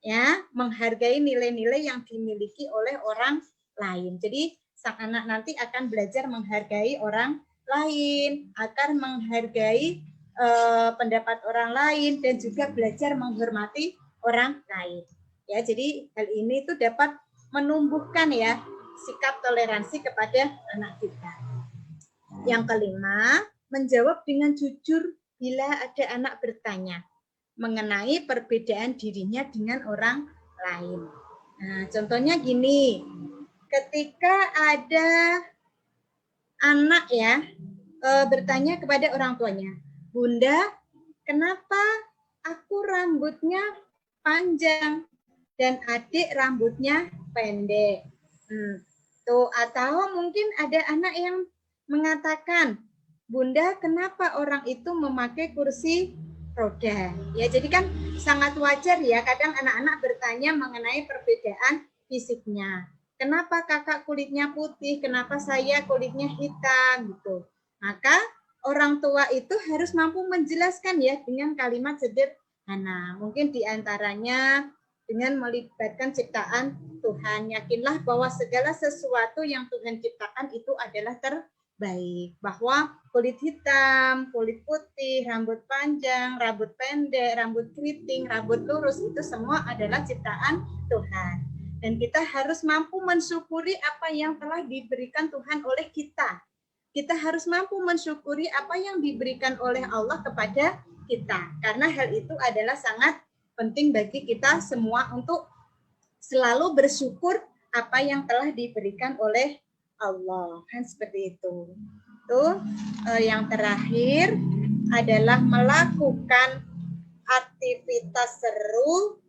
Speaker 2: Ya, menghargai nilai-nilai yang dimiliki oleh orang lain. Jadi sang anak nanti akan belajar menghargai orang lain, akan menghargai pendapat orang lain dan juga belajar menghormati orang lain. Ya, jadi hal ini itu dapat menumbuhkan ya sikap toleransi kepada anak kita. Yang kelima, menjawab dengan jujur bila ada anak bertanya mengenai perbedaan dirinya dengan orang lain. Nah, contohnya gini, ketika ada anak ya bertanya kepada orang tuanya, Bunda, kenapa aku rambutnya panjang dan adik rambutnya pendek? Tuh, atau mungkin ada anak yang mengatakan, Bunda, kenapa orang itu memakai kursi roda? Ya, jadi kan sangat wajar ya, kadang anak-anak bertanya mengenai perbedaan fisiknya. Kenapa kakak kulitnya putih, kenapa saya kulitnya hitam gitu. Maka orang tua itu harus mampu menjelaskan ya dengan kalimat sederhana. Mungkin diantaranya dengan melibatkan ciptaan Tuhan. Yakinlah bahwa segala sesuatu yang Tuhan ciptakan itu adalah terbaik. Bahwa kulit hitam, kulit putih, rambut panjang, rambut pendek, rambut keriting, rambut lurus, itu semua adalah ciptaan Tuhan. Dan kita harus mampu mensyukuri apa yang telah diberikan Tuhan oleh kita. Kita harus mampu mensyukuri apa yang diberikan oleh Allah kepada kita. Karena hal itu adalah sangat penting bagi kita semua untuk selalu bersyukur apa yang telah diberikan oleh Allah. Kan seperti itu. itu yang terakhir adalah melakukan aktivitas seru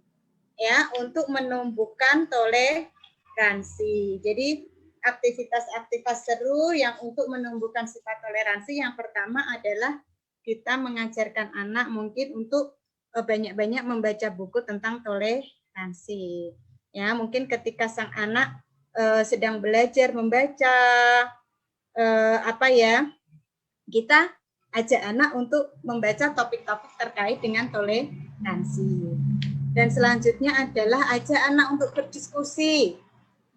Speaker 2: ya untuk menumbuhkan toleransi. Jadi aktivitas seru yang untuk menumbuhkan sifat toleransi yang pertama adalah kita mengajarkan anak mungkin untuk banyak-banyak membaca buku tentang toleransi. Ya, mungkin ketika sang anak sedang belajar membaca kita ajak anak untuk membaca topik-topik terkait dengan toleransi. Dan selanjutnya adalah ajak anak untuk berdiskusi,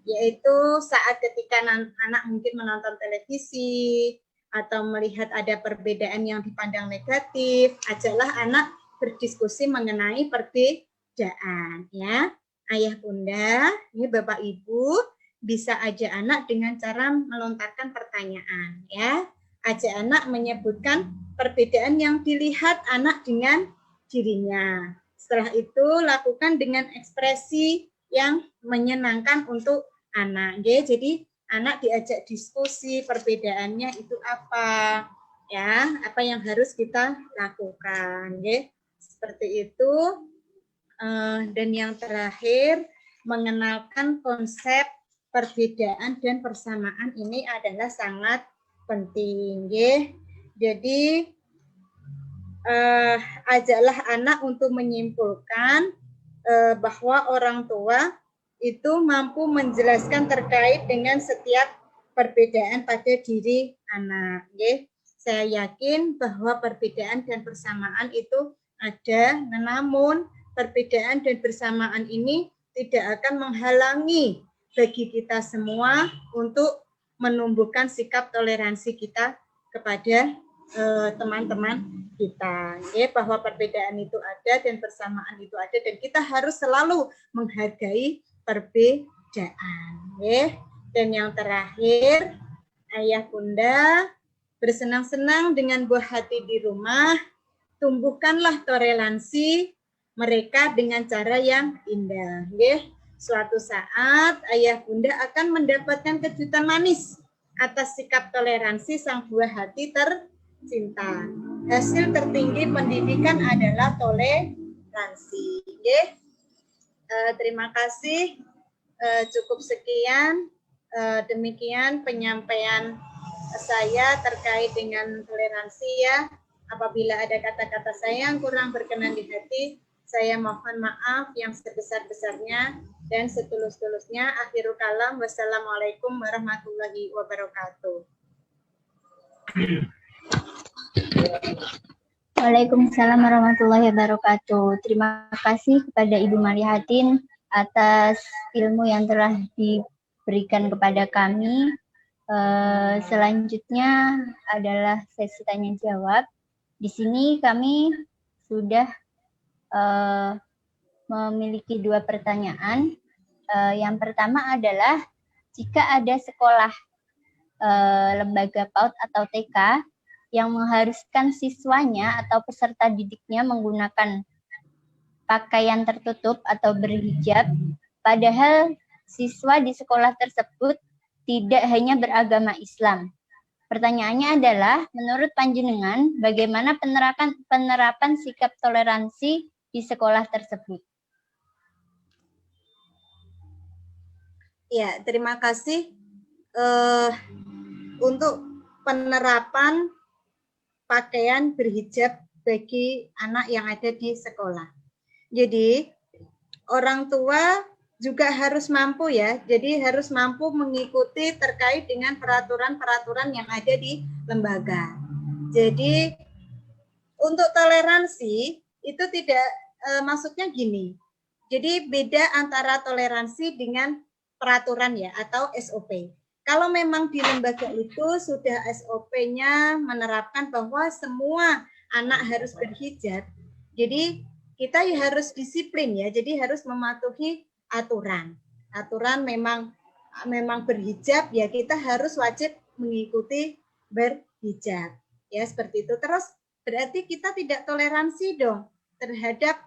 Speaker 2: yaitu saat ketika anak mungkin menonton televisi atau melihat ada perbedaan yang dipandang negatif, ajaklah anak berdiskusi mengenai perbedaan, ya. Ayah bunda, ini bapak ibu bisa ajak anak dengan cara melontarkan pertanyaan, ya. Ajak anak menyebutkan perbedaan yang dilihat anak dengan dirinya. Setelah itu lakukan dengan ekspresi yang menyenangkan untuk anak, ya. Jadi anak diajak diskusi perbedaannya itu apa, ya, apa yang harus kita lakukan, ya. Seperti itu. Dan yang terakhir, mengenalkan konsep perbedaan dan persamaan ini adalah sangat penting, ya. Jadi ajaklah anak untuk menyimpulkan bahwa orang tua itu mampu menjelaskan terkait dengan setiap perbedaan pada diri anak, ya. Saya yakin bahwa perbedaan dan persamaan itu ada, namun perbedaan dan persamaan ini tidak akan menghalangi bagi kita semua untuk menumbuhkan sikap toleransi kita kepada teman-teman kita, ya, bahwa perbedaan itu ada dan persamaan itu ada, dan kita harus selalu menghargai perbedaan, ya. Dan yang terakhir, ayah bunda bersenang-senang dengan buah hati di rumah, tumbuhkanlah toleransi mereka dengan cara yang indah, ya. Suatu saat ayah bunda akan mendapatkan kejutan manis atas sikap toleransi sang buah hati tercinta. Hasil tertinggi pendidikan adalah toleransi, ya. Terima kasih. Cukup sekian. Demikian penyampaian saya terkait dengan toleransi, ya. Apabila ada kata-kata saya yang kurang berkenan di hati, saya mohon maaf yang sebesar-besarnya dan setulus-tulusnya. Akhirul kalam, wassalamualaikum warahmatullahi wabarakatuh.
Speaker 1: Waalaikumsalam warahmatullahi wabarakatuh. Terima kasih kepada Ibu Marihatin atas ilmu yang telah diberikan kepada kami. Selanjutnya adalah sesi tanya jawab. Di sini kami sudah memiliki 2 pertanyaan. Yang pertama adalah jika ada sekolah lembaga PAUD atau TK yang mengharuskan siswanya atau peserta didiknya menggunakan pakaian tertutup atau berhijab, padahal siswa di sekolah tersebut tidak hanya beragama Islam. Pertanyaannya adalah, menurut panjenengan, bagaimana penerapan sikap toleransi di sekolah tersebut?
Speaker 2: Ya, terima kasih. Untuk penerapan pakaian berhijab bagi anak yang ada di sekolah. Jadi, orang tua juga harus mampu, ya. Jadi harus mampu mengikuti terkait dengan peraturan-peraturan yang ada di lembaga. Jadi untuk toleransi itu tidak maksudnya gini. Jadi beda antara toleransi dengan peraturan, ya, atau SOP. Kalau memang di lembaga itu sudah SOP-nya menerapkan bahwa semua anak harus berhijab, jadi kita harus disiplin, ya. Jadi harus mematuhi aturan. Aturan memang berhijab, ya, kita harus wajib mengikuti berhijab, ya, seperti itu. Terus berarti kita tidak toleransi dong terhadap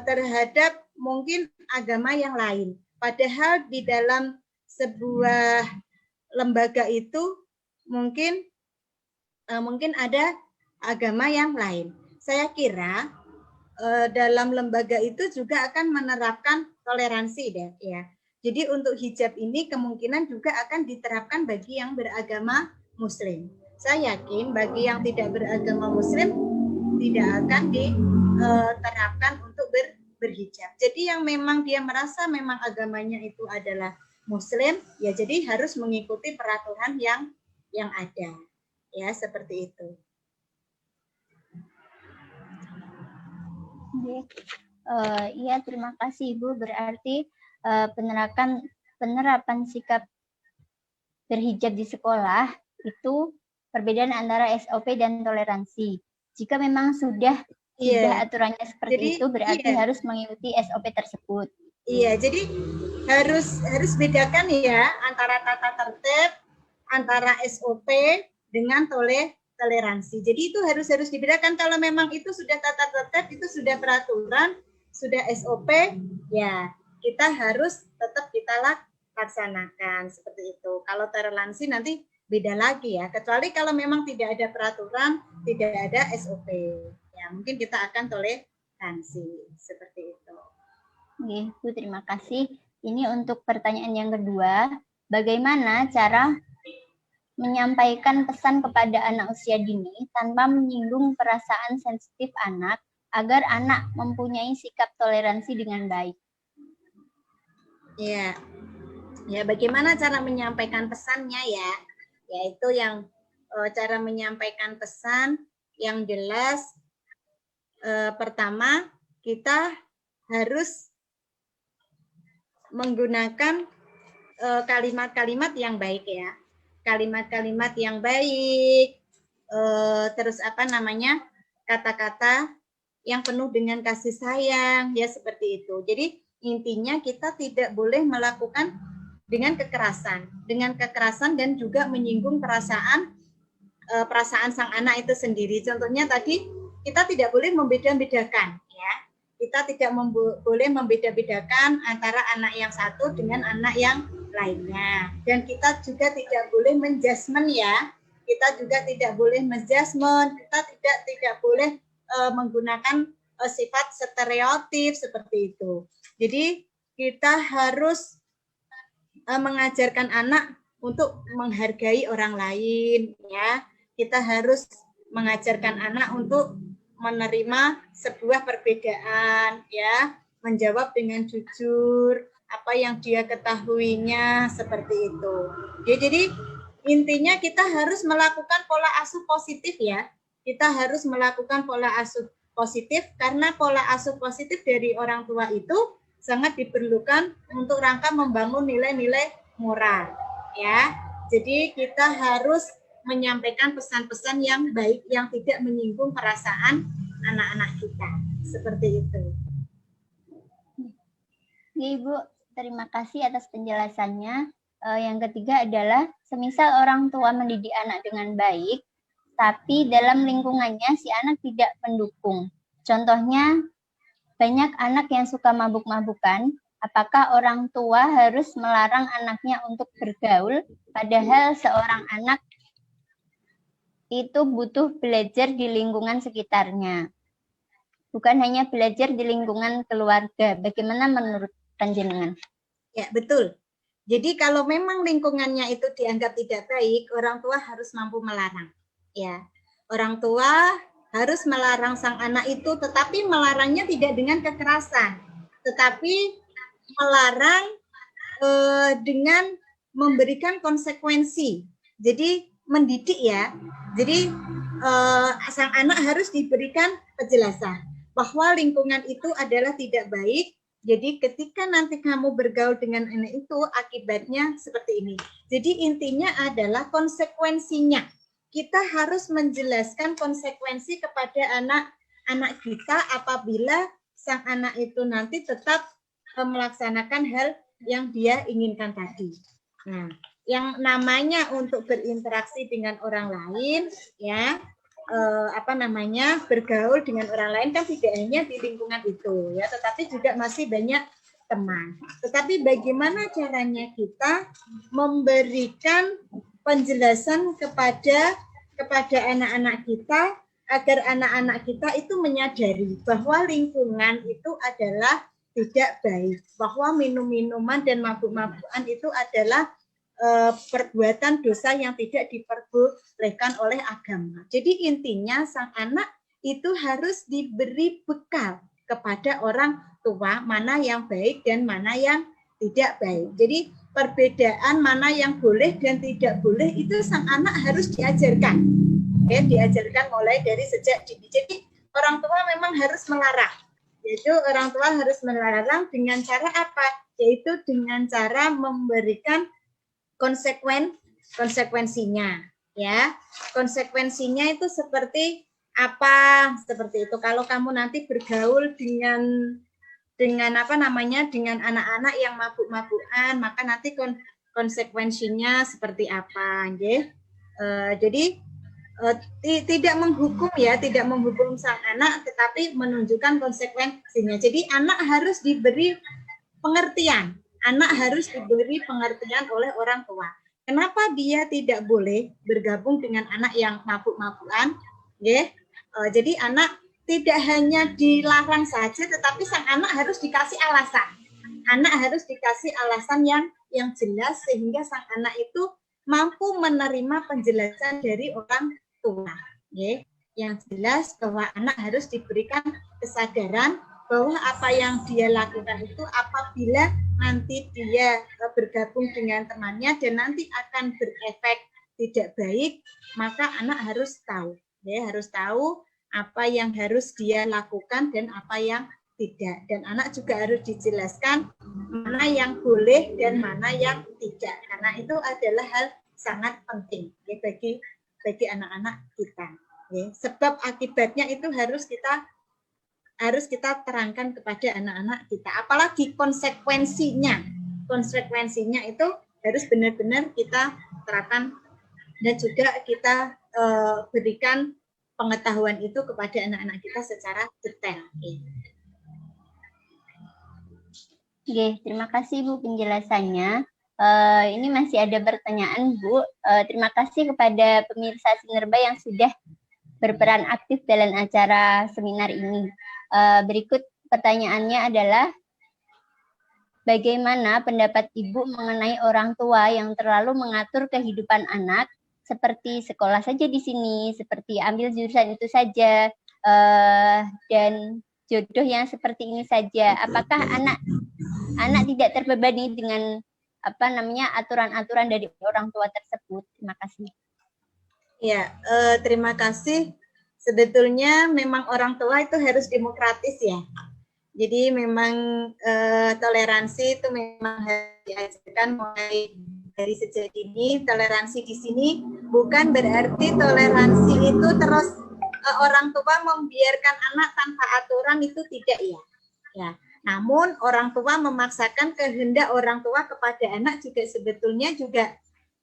Speaker 2: terhadap mungkin agama yang lain. Padahal di dalam sebuah lembaga itu mungkin ada agama yang lain. Saya kira dalam lembaga itu juga akan menerapkan toleransi deh, ya. Jadi untuk hijab ini kemungkinan juga akan diterapkan bagi yang beragama Muslim. Saya yakin bagi yang tidak beragama Muslim tidak akan diterapkan untuk berhijab. Jadi yang memang dia merasa memang agamanya itu adalah Muslim, ya jadi harus mengikuti peraturan yang ada, ya seperti itu.
Speaker 1: Iya, terima kasih Ibu. Berarti penerapan sikap berhijab di sekolah itu perbedaan antara SOP dan toleransi. Jika memang sudah aturannya seperti itu, berarti harus mengikuti SOP tersebut.
Speaker 2: Iya, jadi harus bedakan ya antara tata tertib, antara SOP dengan toleransi. Jadi itu harus dibedakan. Kalau memang itu sudah tata tertib, itu sudah peraturan, sudah SOP, ya kita harus tetap kita laksanakan seperti itu. Kalau toleransi nanti beda lagi ya. Kecuali kalau memang tidak ada peraturan, tidak ada SOP, ya mungkin kita akan toleransi seperti itu.
Speaker 1: Oke, Bu, terima kasih. Ini untuk pertanyaan yang kedua, bagaimana cara menyampaikan pesan kepada anak usia dini tanpa menyinggung perasaan sensitif anak agar anak mempunyai sikap toleransi dengan baik?
Speaker 2: Ya, bagaimana cara menyampaikan pesannya ya? Yaitu yang cara menyampaikan pesan yang jelas. Pertama, kita harus menggunakan kalimat-kalimat yang baik ya. Kalimat-kalimat yang baik, terus kata-kata yang penuh dengan kasih sayang, ya seperti itu. Jadi intinya kita tidak boleh melakukan dengan kekerasan dan juga menyinggung perasaan sang anak itu sendiri. Contohnya tadi kita tidak boleh membeda-bedakan, ya. Kita tidak boleh membeda-bedakan antara anak yang satu dengan anak yang lainnya. Dan kita juga tidak boleh menjudgment ya. Kita juga tidak boleh menjudgment. Kita tidak boleh menggunakan sifat stereotip seperti itu. Jadi kita harus mengajarkan anak untuk menghargai orang lain ya. Kita harus mengajarkan anak untuk menerima sebuah perbedaan ya, menjawab dengan jujur apa yang dia ketahuinya seperti itu. Ya, jadi intinya kita harus melakukan pola asuh positif ya. Kita harus melakukan pola asuh positif karena pola asuh positif dari orang tua itu sangat diperlukan untuk rangka membangun nilai-nilai moral ya. Jadi kita harus menyampaikan pesan-pesan yang baik yang tidak menyinggung perasaan anak-anak kita. Seperti itu.
Speaker 1: Ibu, terima kasih atas penjelasannya. Yang ketiga adalah semisal orang tua mendidik anak dengan baik, tapi dalam lingkungannya si anak tidak mendukung. Contohnya, banyak anak yang suka mabuk-mabukan, apakah orang tua harus melarang anaknya untuk bergaul, padahal seorang anak itu butuh belajar di lingkungan sekitarnya, bukan hanya belajar di lingkungan keluarga. Bagaimana menurut panjenengan?
Speaker 2: Ya, betul. Jadi kalau memang lingkungannya itu dianggap tidak baik, orang tua harus mampu melarang. Ya, orang tua harus melarang sang anak itu, tetapi melarangnya tidak dengan kekerasan, tetapi melarang dengan memberikan konsekuensi. Jadi mendidik ya. Jadi sang anak harus diberikan penjelasan bahwa lingkungan itu adalah tidak baik. Jadi ketika nanti kamu bergaul dengan anak itu akibatnya seperti ini. Jadi intinya adalah konsekuensinya. Kita harus menjelaskan konsekuensi kepada anak-anak kita apabila sang anak itu nanti tetap melaksanakan hal yang dia inginkan tadi. Nah, yang namanya untuk berinteraksi dengan orang lain, ya, bergaul dengan orang lain kan tidak hanya di lingkungan itu, ya, tetapi juga masih banyak teman. Tetapi bagaimana caranya kita memberikan penjelasan kepada anak-anak kita agar anak-anak kita itu menyadari bahwa lingkungan itu adalah tidak baik, bahwa minum-minuman dan mabuk-mabukan itu adalah perbuatan dosa yang tidak diperbolehkan oleh agama. Jadi intinya sang anak itu harus diberi bekal kepada orang tua mana yang baik dan mana yang tidak baik. Jadi perbedaan mana yang boleh dan tidak boleh itu sang anak harus diajarkan. Ya, diajarkan mulai dari sejak dini. Jadi orang tua memang harus melarang. Yaitu orang tua harus melarang dengan cara apa? Yaitu dengan cara memberikan konsekuensinya. Ya, konsekuensinya itu seperti apa? Seperti itu. Kalau kamu nanti bergaul dengan anak-anak yang mabuk-mabukan, maka nanti konsekuensinya seperti apa? Jadi tidak menghukum ya, tidak menghukum sang anak, tetapi menunjukkan konsekuensinya. Jadi anak harus diberi pengertian, oleh orang tua. Kenapa dia tidak boleh bergabung dengan anak yang mabuk-mabukan? Jadi anak tidak hanya dilarang saja, tetapi sang anak harus dikasih alasan. Anak harus dikasih alasan yang jelas sehingga sang anak itu mampu menerima penjelasan dari orang tua. Yang jelas bahwa anak harus diberikan kesadaran bahwa apa yang dia lakukan itu apabila nanti dia bergabung dengan temannya dan nanti akan berefek tidak baik, maka anak harus tahu. Harus tahu apa yang harus dia lakukan dan apa yang tidak. Dan anak juga harus dijelaskan mana yang boleh dan mana yang tidak. Karena itu adalah hal sangat penting bagi anak-anak kita. Sebab akibatnya itu harus kita terangkan kepada anak-anak kita. Apalagi konsekuensinya itu harus benar-benar kita terapkan dan juga kita berikan pengetahuan itu kepada anak-anak kita secara detail.
Speaker 1: Terima kasih Bu penjelasannya. Ini masih ada pertanyaan Bu. Terima kasih kepada pemirsa Sinerba yang sudah berperan aktif dalam acara seminar ini. Berikut pertanyaannya adalah, bagaimana pendapat Ibu mengenai orang tua yang terlalu mengatur kehidupan anak, seperti sekolah saja di sini, seperti ambil jurusan itu saja, dan jodoh yang seperti ini saja. Apakah anak tidak terbebani dengan aturan-aturan dari orang tua tersebut? Terima kasih.
Speaker 2: Ya, terima kasih. Sebetulnya memang orang tua itu harus demokratis ya. Jadi memang toleransi itu memang harus diajarkan mulai dari sejak dini. Toleransi di sini bukan berarti toleransi itu terus orang tua membiarkan anak tanpa aturan, itu tidak ya. Namun orang tua memaksakan kehendak orang tua kepada anak juga sebetulnya juga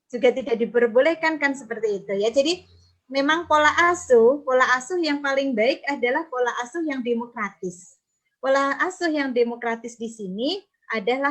Speaker 2: tidak diperbolehkan kan, seperti itu ya. Jadi memang pola asuh yang paling baik adalah pola asuh yang demokratis. Pola asuh yang demokratis di sini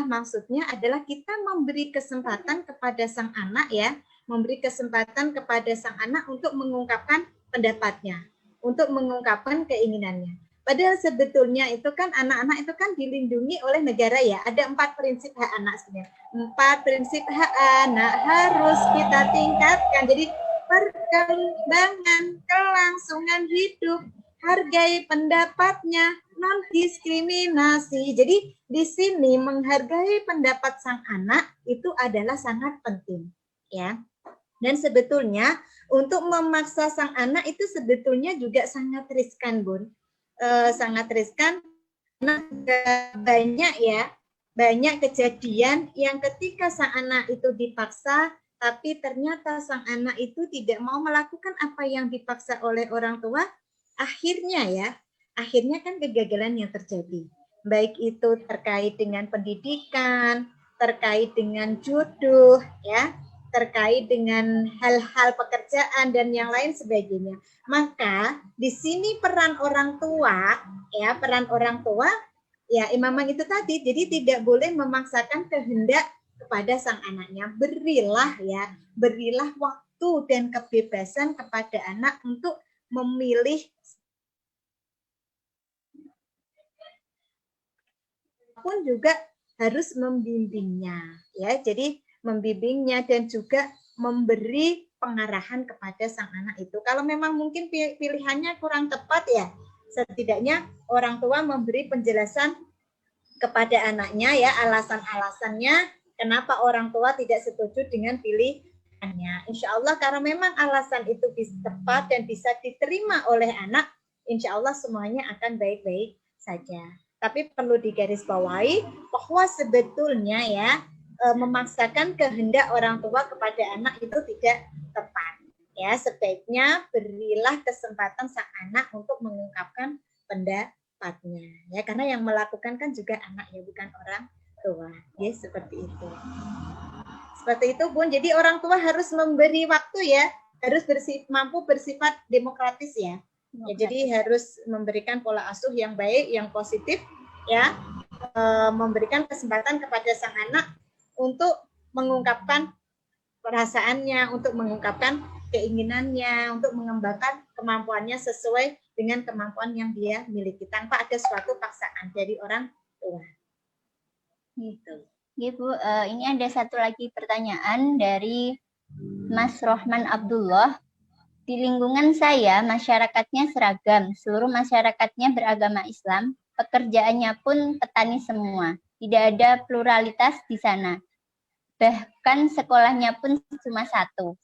Speaker 2: maksudnya adalah kita memberi kesempatan kepada sang anak ya, memberi kesempatan kepada sang anak untuk mengungkapkan pendapatnya, untuk mengungkapkan keinginannya. Padahal sebetulnya itu kan anak-anak itu kan dilindungi oleh negara ya. Ada 4 prinsip hak anak sebenarnya. 4 prinsip hak anak harus kita tingkatkan. Jadi perkembangan kelangsungan hidup, hargai pendapatnya, non diskriminasi. Jadi di sini menghargai pendapat sang anak itu adalah sangat penting ya. Dan sebetulnya untuk memaksa sang anak itu sebetulnya juga sangat riskan, Bun. Sangat riskan karena banyak kejadian yang ketika sang anak itu dipaksa, tapi ternyata sang anak itu tidak mau melakukan apa yang dipaksa oleh orang tua, akhirnya kan kegagalan yang terjadi. Baik itu terkait dengan pendidikan, terkait dengan jodoh ya, terkait dengan hal-hal pekerjaan dan yang lain sebagainya. Maka di sini peran orang tua Ya, imaman itu tadi, jadi tidak boleh memaksakan kehendak kepada sang anaknya. Berilah ya, berilah waktu dan kebebasan kepada anak untuk memilih pun juga harus membimbingnya ya. Jadi membimbingnya dan juga memberi pengarahan kepada sang anak itu. Kalau memang mungkin pilihannya kurang tepat ya, setidaknya orang tua memberi penjelasan kepada anaknya ya, alasan-alasannya kenapa orang tua tidak setuju dengan pilihannya. Insya Allah karena memang alasan itu bisa tepat dan bisa diterima oleh anak, insya Allah semuanya akan baik-baik saja. Tapi perlu digarisbawahi bahwa sebetulnya ya memaksakan kehendak orang tua kepada anak itu tidak tepat. Ya, sebaiknya berilah kesempatan sang anak untuk mengungkapkan pendapatnya ya, karena yang melakukan kan juga anak ya, bukan orang tua ya, seperti itu Bun. Jadi orang tua harus memberi waktu ya, harus mampu bersifat demokratis ya. Jadi harus memberikan pola asuh yang baik, yang positif ya, memberikan kesempatan kepada sang anak untuk mengungkapkan perasaannya, untuk mengungkapkan keinginannya, untuk mengembangkan kemampuannya sesuai dengan kemampuan yang dia miliki tanpa ada suatu paksaan dari orang tua.
Speaker 1: Gitu. Bu, ini ada satu lagi pertanyaan dari Mas Rohman Abdullah. Di lingkungan saya, masyarakatnya seragam. Seluruh masyarakatnya beragama Islam. Pekerjaannya pun petani semua. Tidak ada pluralitas di sana. Bahkan sekolahnya pun cuma satu.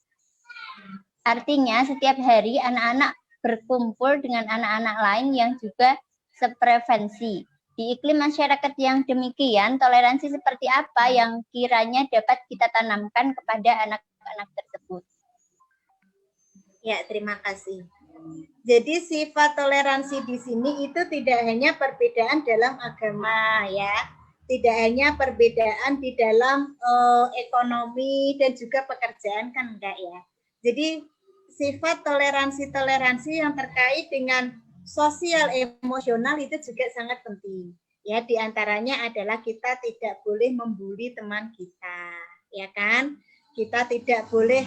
Speaker 1: Artinya setiap hari anak-anak berkumpul dengan anak-anak lain yang juga sepreferensi. Di iklim masyarakat yang demikian, toleransi seperti apa yang kiranya dapat kita tanamkan kepada anak-anak tersebut?
Speaker 2: Ya, terima kasih. Jadi sifat toleransi di sini itu tidak hanya perbedaan dalam agama ya, tidak hanya perbedaan di dalam ekonomi dan juga pekerjaan kan enggak ya. Jadi sifat toleransi yang terkait dengan sosial emosional itu juga sangat penting. Ya, diantaranya adalah kita tidak boleh membuli teman kita, ya kan? Kita tidak boleh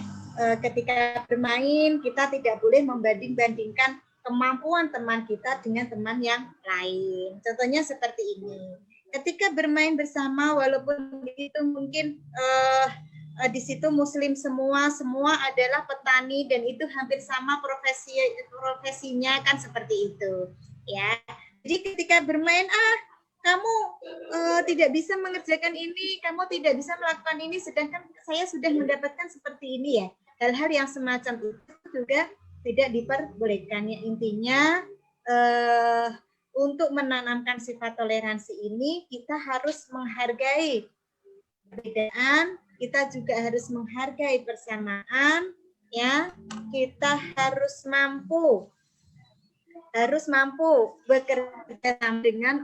Speaker 2: ketika bermain, kita tidak boleh membanding-bandingkan kemampuan teman kita dengan teman yang lain. Contohnya seperti ini. Ketika bermain bersama, walaupun itu mungkin di situ muslim semua adalah petani dan itu hampir sama profesinya kan seperti itu ya. Jadi ketika bermain kamu tidak bisa mengerjakan ini, kamu tidak bisa melakukan ini, sedangkan saya sudah mendapatkan seperti ini ya. Hal-hal yang semacam itu juga tidak diperbolehkan ya. Intinya untuk menanamkan sifat toleransi ini kita harus menghargai perbedaan, kita juga harus menghargai persamaan ya. Kita harus mampu bekerja sama dengan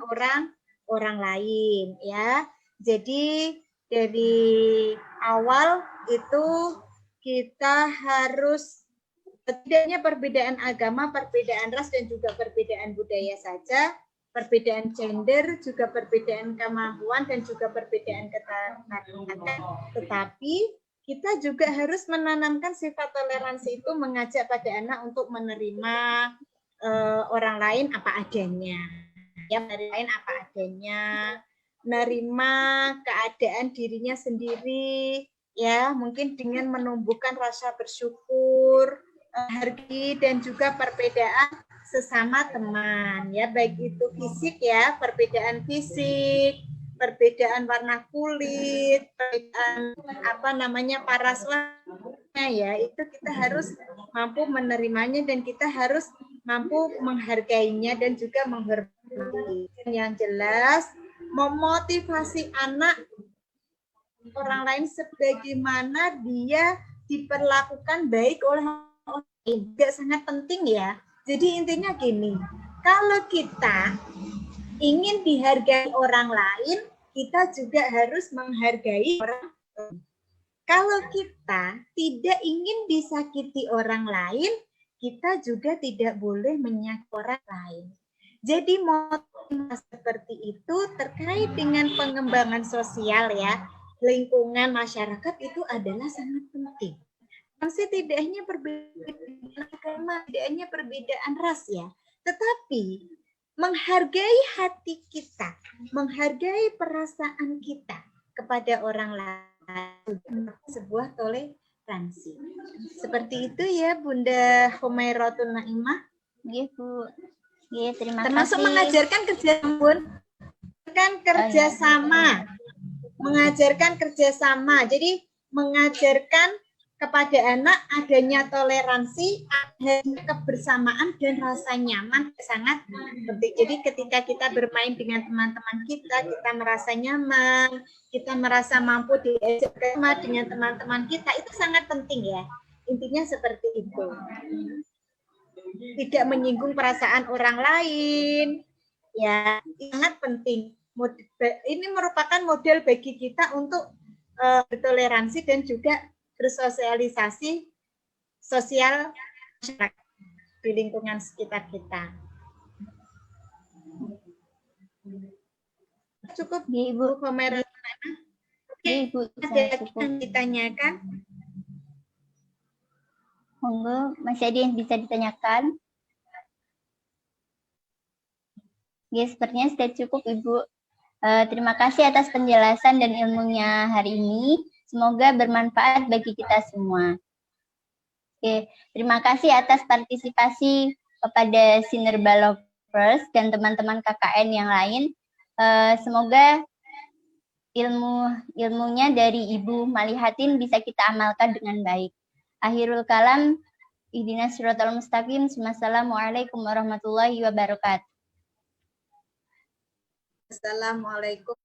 Speaker 2: orang lain ya. Jadi dari awal itu kita harus setidaknya perbedaan agama, perbedaan ras dan juga perbedaan budaya saja, perbedaan gender, juga perbedaan kemampuan dan juga perbedaan keterkaitan, tetapi kita juga harus menanamkan sifat toleransi itu, mengajak pada anak untuk menerima orang lain apa adanya. Ya, dari lain apa adanya, menerima keadaan dirinya sendiri, ya, mungkin dengan menumbuhkan rasa bersyukur, hargai dan juga perbedaan sesama teman, ya, baik itu fisik ya, perbedaan fisik, perbedaan warna kulit, perbedaan parasnya ya, itu kita harus mampu menerimanya dan kita harus mampu menghargainya dan juga menghormati. Yang jelas memotivasi anak orang lain sebagaimana dia diperlakukan baik oleh orang lain juga sangat penting ya. Jadi intinya gini, kalau kita ingin dihargai orang lain, kita juga harus menghargai orang lain. Kalau kita tidak ingin disakiti orang lain, kita juga tidak boleh menyakiti orang lain. Jadi motivasi seperti itu terkait dengan pengembangan sosial ya, lingkungan masyarakat itu adalah sangat penting. Masih tidak hanya perbedaan agama, tidak hanya perbedaan ras ya, tetapi menghargai hati kita, menghargai perasaan kita kepada orang lain, sebuah toleransi. Seperti itu ya Bunda Humairatun Naimah.
Speaker 1: Iya, Bu. Iya, terima
Speaker 2: Termasuk
Speaker 1: kasih.
Speaker 2: mengajarkan kerjasama, mengajarkan kerjasama. Jadi mengajarkan kepada anak adanya toleransi, adanya kebersamaan dan rasa nyaman sangat penting. Jadi ketika kita bermain dengan teman-teman kita merasa nyaman, kita merasa mampu diajak bersama dengan teman-teman kita, itu sangat penting ya. Intinya seperti itu. Tidak menyinggung perasaan orang lain, ya sangat penting. Ini merupakan model bagi kita untuk bertoleransi dan juga bersosialisasi sosial masyarakat di lingkungan sekitar kita. Cukup
Speaker 1: Ya, Ibu.
Speaker 2: Humairatun.
Speaker 1: Ya, Ibu.
Speaker 2: Ada yang ditanyakan?
Speaker 1: Monggo, masih ada yang bisa ditanyakan? Ya, sepertinya sudah cukup, Ibu. Terima kasih atas penjelasan dan ilmunya hari ini. Semoga bermanfaat bagi kita semua. Oke, terima kasih atas partisipasi kepada Sinerba Lovers dan teman-teman KKN yang lain. Semoga ilmunya dari Ibu Malihatin bisa kita amalkan dengan baik. Akhirul kalam, ihdinas siratal mustaqim. Wassalamualaikum warahmatullahi wabarakatuh.
Speaker 2: Assalamualaikum.